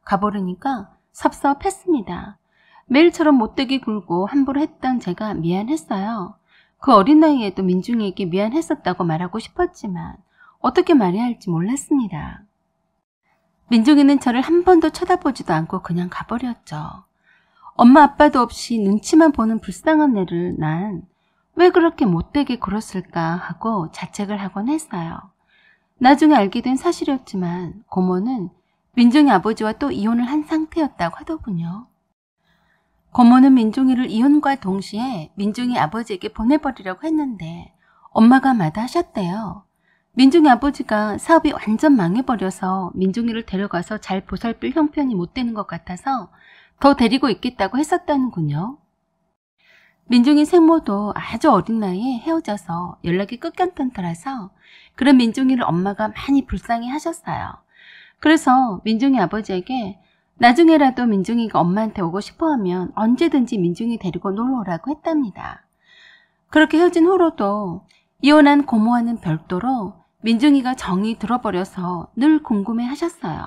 가버리니까 섭섭했습니다. 매일처럼 못되게 굴고 함부로 했던 제가 미안했어요. 그 어린 나이에도 민중이에게 미안했었다고 말하고 싶었지만 어떻게 말해야 할지 몰랐습니다. 민중이는 저를 한 번도 쳐다보지도 않고 그냥 가버렸죠. 엄마 아빠도 없이 눈치만 보는 불쌍한 애를 난 왜 그렇게 못되게 굴었을까 하고 자책을 하곤 했어요. 나중에 알게 된 사실이었지만 고모는 민중이 아버지와 또 이혼을 한 상태였다고 하더군요. 고모는 민중이를 이혼과 동시에 민중이 아버지에게 보내버리려고 했는데 엄마가 마다하셨대요. 민중이 아버지가 사업이 완전 망해버려서 민중이를 데려가서 잘 보살필 형편이 못 되는 것 같아서 더 데리고 있겠다고 했었다는군요. 민중이 생모도 아주 어린 나이에 헤어져서 연락이 끊겼던 터라서 그런 민중이를 엄마가 많이 불쌍해 하셨어요. 그래서 민중이 아버지에게 나중에라도 민중이가 엄마한테 오고 싶어하면 언제든지 민중이 데리고 놀러 오라고 했답니다. 그렇게 헤어진 후로도 이혼한 고모와는 별도로 민중이가 정이 들어버려서 늘 궁금해 하셨어요.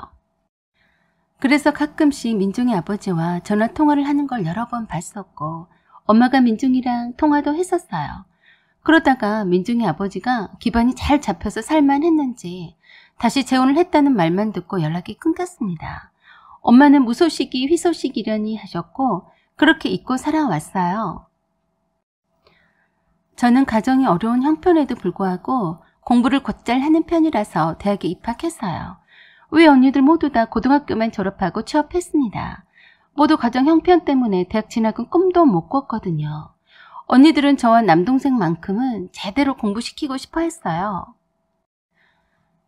그래서 가끔씩 민중이 아버지와 전화통화를 하는 걸 여러 번 봤었고 엄마가 민중이랑 통화도 했었어요. 그러다가 민중이 아버지가 기반이 잘 잡혀서 살만했는지 다시 재혼을 했다는 말만 듣고 연락이 끊겼습니다. 엄마는 무소식이 희소식이려니 하셨고 그렇게 잊고 살아왔어요. 저는 가정이 어려운 형편에도 불구하고 공부를 곧잘 하는 편이라서 대학에 입학했어요. 우리 언니들 모두 다 고등학교만 졸업하고 취업했습니다. 모두 가정 형편 때문에 대학 진학은 꿈도 못 꿨거든요. 언니들은 저와 남동생만큼은 제대로 공부시키고 싶어 했어요.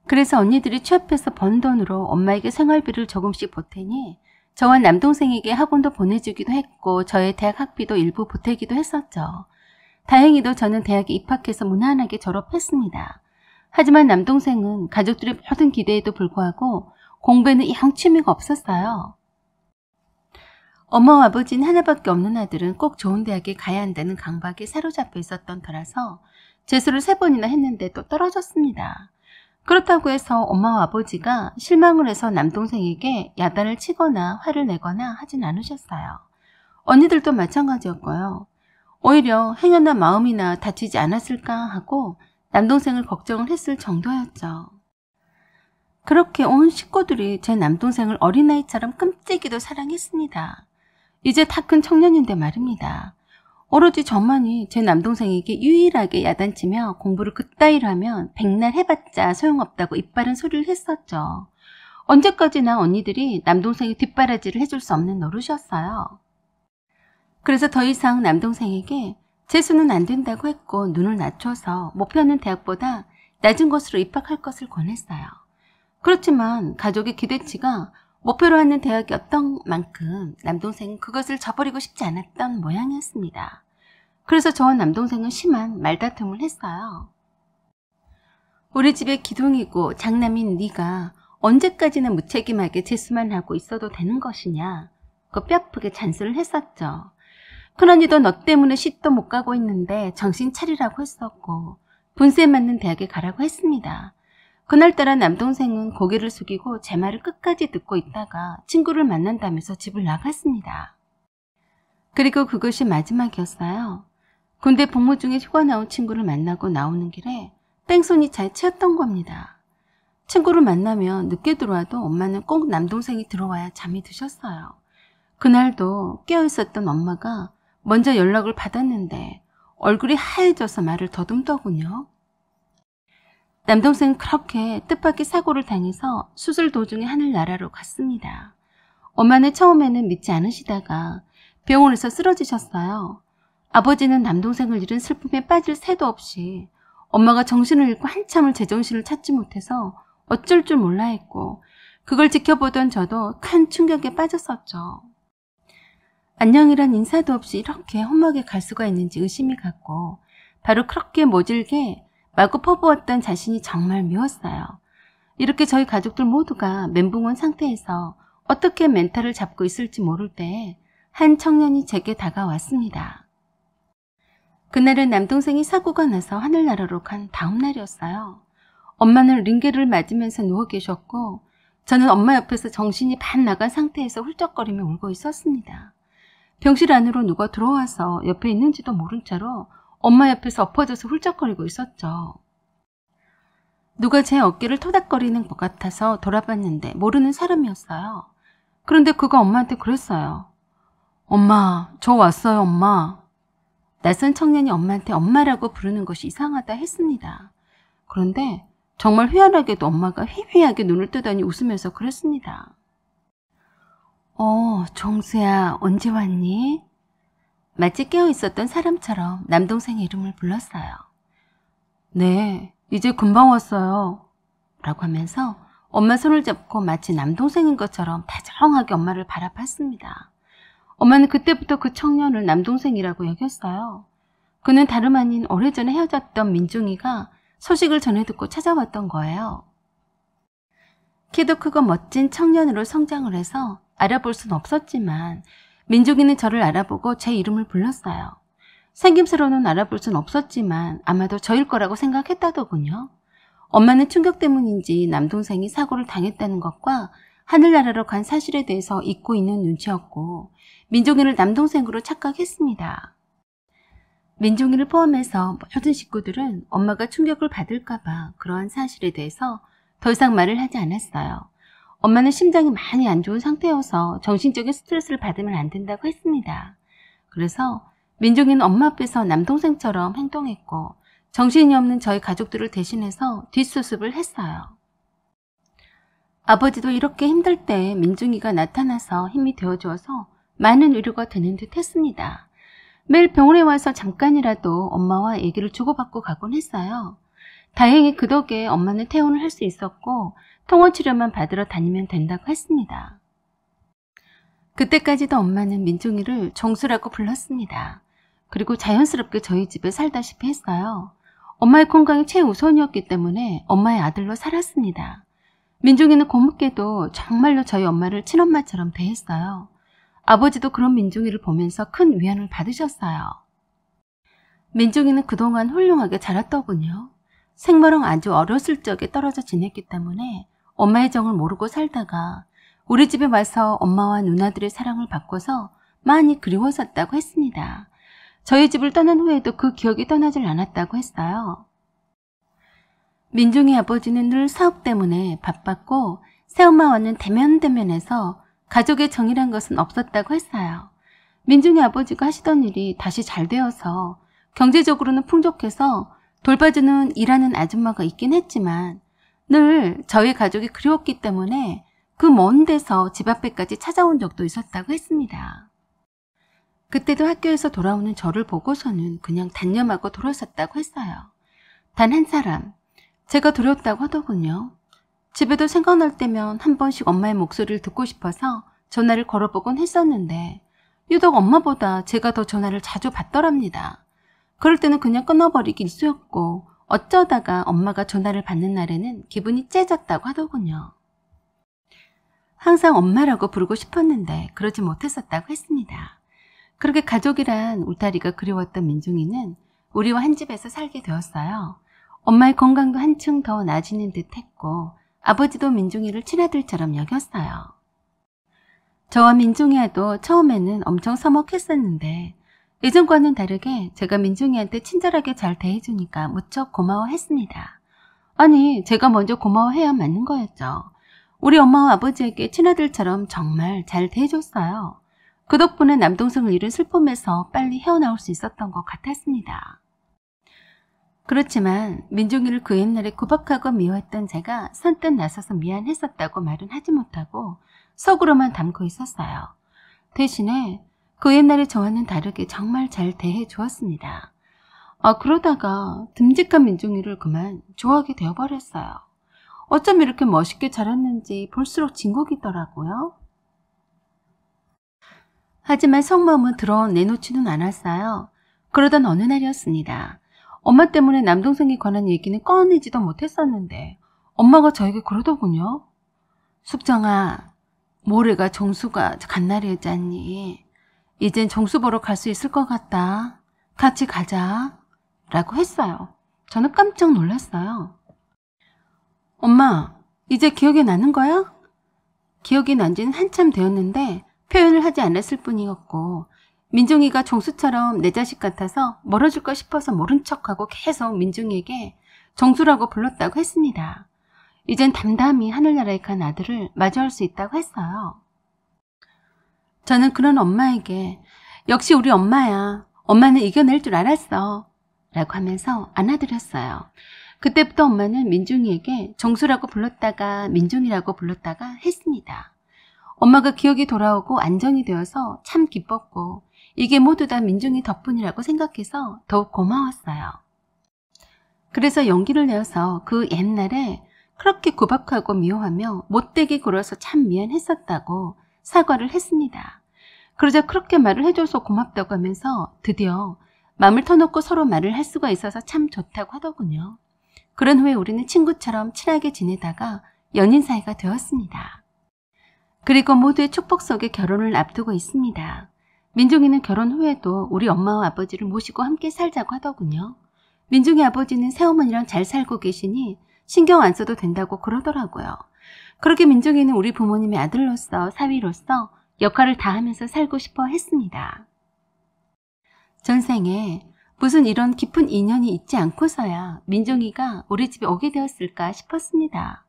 그래서 언니들이 취업해서 번 돈으로 엄마에게 생활비를 조금씩 보태니 저와 남동생에게 학원도 보내주기도 했고 저의 대학 학비도 일부 보태기도 했었죠. 다행히도 저는 대학에 입학해서 무난하게 졸업했습니다. 하지만 남동생은 가족들의 모든 기대에도 불구하고 공부에는 영 취미가 없었어요. 엄마와 아버지는 하나밖에 없는 아들은 꼭 좋은 대학에 가야 한다는 강박에 사로잡혀 있었던 터라서 재수를 3번이나 했는데 또 떨어졌습니다. 그렇다고 해서 엄마와 아버지가 실망을 해서 남동생에게 야단을 치거나 화를 내거나 하진 않으셨어요. 언니들도 마찬가지였고요. 오히려 행여나 마음이나 다치지 않았을까 하고 남동생을 걱정을 했을 정도였죠. 그렇게 온 식구들이 제 남동생을 어린아이처럼 끔찍이도 사랑했습니다. 이제 다 큰 청년인데 말입니다. 오로지 저만이 제 남동생에게 유일하게 야단치며 공부를 그따위로 하면 백날 해봤자 소용없다고 입바른 소리를 했었죠. 언제까지나 언니들이 남동생의 뒷바라지를 해줄 수 없는 노릇이었어요. 그래서 더 이상 남동생에게 재수는 안 된다고 했고 눈을 낮춰서 목표하는 대학보다 낮은 곳으로 입학할 것을 권했어요. 그렇지만 가족의 기대치가 목표로 하는 대학이었던 만큼 남동생은 그것을 저버리고 싶지 않았던 모양이었습니다. 그래서 저와 남동생은 심한 말다툼을 했어요. 우리 집에 기둥이고 장남인 네가 언제까지나 무책임하게 재수만 하고 있어도 되는 것이냐, 그 뼈아프게 잔소리를 했었죠. 큰언니도 너 때문에 시도 못 가고 있는데 정신 차리라고 했었고 분수에 맞는 대학에 가라고 했습니다. 그날따라 남동생은 고개를 숙이고 제 말을 끝까지 듣고 있다가 친구를 만난다면서 집을 나갔습니다. 그리고 그것이 마지막이었어요. 군대 복무 중에 휴가 나온 친구를 만나고 나오는 길에 뺑소니 차에 치였던 겁니다. 친구를 만나면 늦게 들어와도 엄마는 꼭 남동생이 들어와야 잠이 드셨어요. 그날도 깨어있었던 엄마가 먼저 연락을 받았는데 얼굴이 하얘져서 말을 더듬더군요. 남동생은 그렇게 뜻밖의 사고를 당해서 수술 도중에 하늘나라로 갔습니다. 엄마는 처음에는 믿지 않으시다가 병원에서 쓰러지셨어요. 아버지는 남동생을 잃은 슬픔에 빠질 새도 없이 엄마가 정신을 잃고 한참을 제정신을 찾지 못해서 어쩔 줄 몰라 했고 그걸 지켜보던 저도 큰 충격에 빠졌었죠. 안녕이란 인사도 없이 이렇게 험하게 갈 수가 있는지 의심이 갔고 바로 그렇게 모질게 마구 퍼부었던 자신이 정말 미웠어요. 이렇게 저희 가족들 모두가 멘붕 온 상태에서 어떻게 멘탈을 잡고 있을지 모를 때에 한 청년이 제게 다가왔습니다. 그날은 남동생이 사고가 나서 하늘나라로 간 다음 날이었어요. 엄마는 링게를 맞으면서 누워 계셨고 저는 엄마 옆에서 정신이 반 나간 상태에서 훌쩍거리며 울고 있었습니다. 병실 안으로 누가 들어와서 옆에 있는지도 모른 채로 엄마 옆에서 엎어져서 훌쩍거리고 있었죠. 누가 제 어깨를 토닥거리는 것 같아서 돌아봤는데 모르는 사람이었어요. 그런데 그가 엄마한테 그랬어요. 엄마, 저 왔어요, 엄마. 낯선 청년이 엄마한테 엄마라고 부르는 것이 이상하다 했습니다. 그런데 정말 희한하게도 엄마가 희미하게 눈을 뜨더니 웃으면서 그랬습니다. 정수야, 언제 왔니? 마치 깨어있었던 사람처럼 남동생의 이름을 불렀어요. 네, 이제 금방 왔어요. 라고 하면서 엄마 손을 잡고 마치 남동생인 것처럼 다정하게 엄마를 바라봤습니다. 엄마는 그때부터 그 청년을 남동생이라고 여겼어요. 그는 다름 아닌 오래전에 헤어졌던 민중이가 소식을 전해 듣고 찾아왔던 거예요. 키도 크고 멋진 청년으로 성장을 해서 알아볼 순 없었지만 민중이는 저를 알아보고 제 이름을 불렀어요. 생김새로는 알아볼 순 없었지만 아마도 저일 거라고 생각했다더군요. 엄마는 충격 때문인지 남동생이 사고를 당했다는 것과 하늘나라로 간 사실에 대해서 잊고 있는 눈치였고 민중이를 남동생으로 착각했습니다. 민중이를 포함해서 모든 식구들은 엄마가 충격을 받을까봐 그러한 사실에 대해서 더 이상 말을 하지 않았어요. 엄마는 심장이 많이 안 좋은 상태여서 정신적인 스트레스를 받으면 안 된다고 했습니다. 그래서 민중이는 엄마 앞에서 남동생처럼 행동했고 정신이 없는 저희 가족들을 대신해서 뒷수습을 했어요. 아버지도 이렇게 힘들 때 민중이가 나타나서 힘이 되어주어서 많은 위로가 되는 듯 했습니다. 매일 병원에 와서 잠깐이라도 엄마와 얘기를 주고받고 가곤 했어요. 다행히 그 덕에 엄마는 퇴원을 할 수 있었고 통원 치료만 받으러 다니면 된다고 했습니다. 그때까지도 엄마는 민중이를 정수라고 불렀습니다. 그리고 자연스럽게 저희 집에 살다시피 했어요. 엄마의 건강이 최우선이었기 때문에 엄마의 아들로 살았습니다. 민중이는 고맙게도 정말로 저희 엄마를 친엄마처럼 대했어요. 아버지도 그런 민중이를 보면서 큰 위안을 받으셨어요. 민중이는 그동안 훌륭하게 자랐더군요. 생모랑 아주 어렸을 적에 떨어져 지냈기 때문에 엄마의 정을 모르고 살다가 우리 집에 와서 엄마와 누나들의 사랑을 받고서 많이 그리워졌다고 했습니다. 저희 집을 떠난 후에도 그 기억이 떠나질 않았다고 했어요. 민중이 아버지는 늘 사업 때문에 바빴고 새엄마와는 대면대면해서 가족의 정이란 것은 없었다고 했어요. 민중이 아버지가 하시던 일이 다시 잘 되어서 경제적으로는 풍족해서 돌봐주는 일하는 아줌마가 있긴 했지만 늘 저희 가족이 그리웠기 때문에 그 먼 데서 집 앞에까지 찾아온 적도 있었다고 했습니다. 그때도 학교에서 돌아오는 저를 보고서는 그냥 단념하고 돌아섰다고 했어요. 단 한 사람, 제가 두렵다고 하더군요. 집에도 생각날 때면 한 번씩 엄마의 목소리를 듣고 싶어서 전화를 걸어보곤 했었는데 유독 엄마보다 제가 더 전화를 자주 받더랍니다. 그럴 때는 그냥 끊어버리기 일쑤였고 어쩌다가 엄마가 전화를 받는 날에는 기분이 째졌다고 하더군요. 항상 엄마라고 부르고 싶었는데 그러지 못했었다고 했습니다. 그렇게 가족이란 울타리가 그리웠던 민중이는 우리와 한 집에서 살게 되었어요. 엄마의 건강도 한층 더 나아지는 듯 했고 아버지도 민중이를 친아들처럼 여겼어요. 저와 민중이와도 처음에는 엄청 서먹했었는데 예전과는 다르게 제가 민중이한테 친절하게 잘 대해주니까 무척 고마워했습니다. 아니, 제가 먼저 고마워해야 맞는 거였죠. 우리 엄마와 아버지에게 친아들처럼 정말 잘 대해줬어요. 그 덕분에 남동생을 잃은 슬픔에서 빨리 헤어나올 수 있었던 것 같았습니다. 그렇지만 민중이를 그 옛날에 구박하고 미워했던 제가 선뜻 나서서 미안했었다고 말은 하지 못하고 속으로만 담고 있었어요. 대신에 그 옛날에 저와는 다르게 정말 잘 대해 주었습니다. 그러다가 듬직한 민중이를 그만 좋아하게 되어버렸어요. 어쩜 이렇게 멋있게 자랐는지 볼수록 진국이더라고요. 하지만 속마음은 드러내놓지는 않았어요. 그러던 어느 날이었습니다. 엄마 때문에 남동생에 관한 얘기는 꺼내지도 못했었는데 엄마가 저에게 그러더군요. 숙정아, 모레가 정수가 간 날이었잖니. 이젠 정수 보러 갈 수 있을 것 같다. 같이 가자. 라고 했어요. 저는 깜짝 놀랐어요. 엄마, 이제 기억이 나는 거야? 기억이 난 지는 한참 되었는데 표현을 하지 않았을 뿐이었고 민중이가 정수처럼 내 자식 같아서 멀어질까 싶어서 모른 척하고 계속 민중이에게 정수라고 불렀다고 했습니다. 이젠 담담히 하늘나라에 간 아들을 마주할 수 있다고 했어요. 저는 그런 엄마에게 역시 우리 엄마야. 엄마는 이겨낼 줄 알았어. 라고 하면서 안아드렸어요. 그때부터 엄마는 민중이에게 정수라고 불렀다가 민중이라고 불렀다가 했습니다. 엄마가 기억이 돌아오고 안정이 되어서 참 기뻤고 이게 모두 다 민중이 덕분이라고 생각해서 더욱 고마웠어요. 그래서 용기를 내어서 그 옛날에 그렇게 구박하고 미워하며 못되게 굴어서 참 미안했었다고 사과를 했습니다. 그러자 그렇게 말을 해줘서 고맙다고 하면서 드디어 마음을 터놓고 서로 말을 할 수가 있어서 참 좋다고 하더군요. 그런 후에 우리는 친구처럼 친하게 지내다가 연인 사이가 되었습니다. 그리고 모두의 축복 속에 결혼을 앞두고 있습니다. 민중이는 결혼 후에도 우리 엄마와 아버지를 모시고 함께 살자고 하더군요. 민중이 아버지는 새어머니랑 잘 살고 계시니 신경 안 써도 된다고 그러더라고요. 그렇게 민중이는 우리 부모님의 아들로서 사위로서 역할을 다하면서 살고 싶어 했습니다. 전생에 무슨 이런 깊은 인연이 있지 않고서야 민중이가 우리 집에 오게 되었을까 싶었습니다.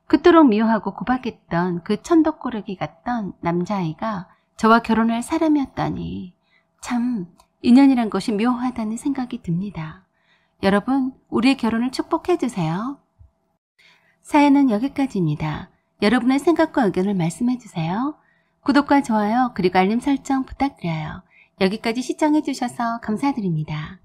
그토록 미워하고 구박했던 그 천덕꾸러기 같던 남자아이가 저와 결혼할 사람이었다니 참 인연이란 것이 묘하다는 생각이 듭니다. 여러분, 우리의 결혼을 축복해 주세요. 사연은 여기까지입니다. 여러분의 생각과 의견을 말씀해 주세요. 구독과 좋아요 그리고 알림 설정 부탁드려요. 여기까지 시청해 주셔서 감사드립니다.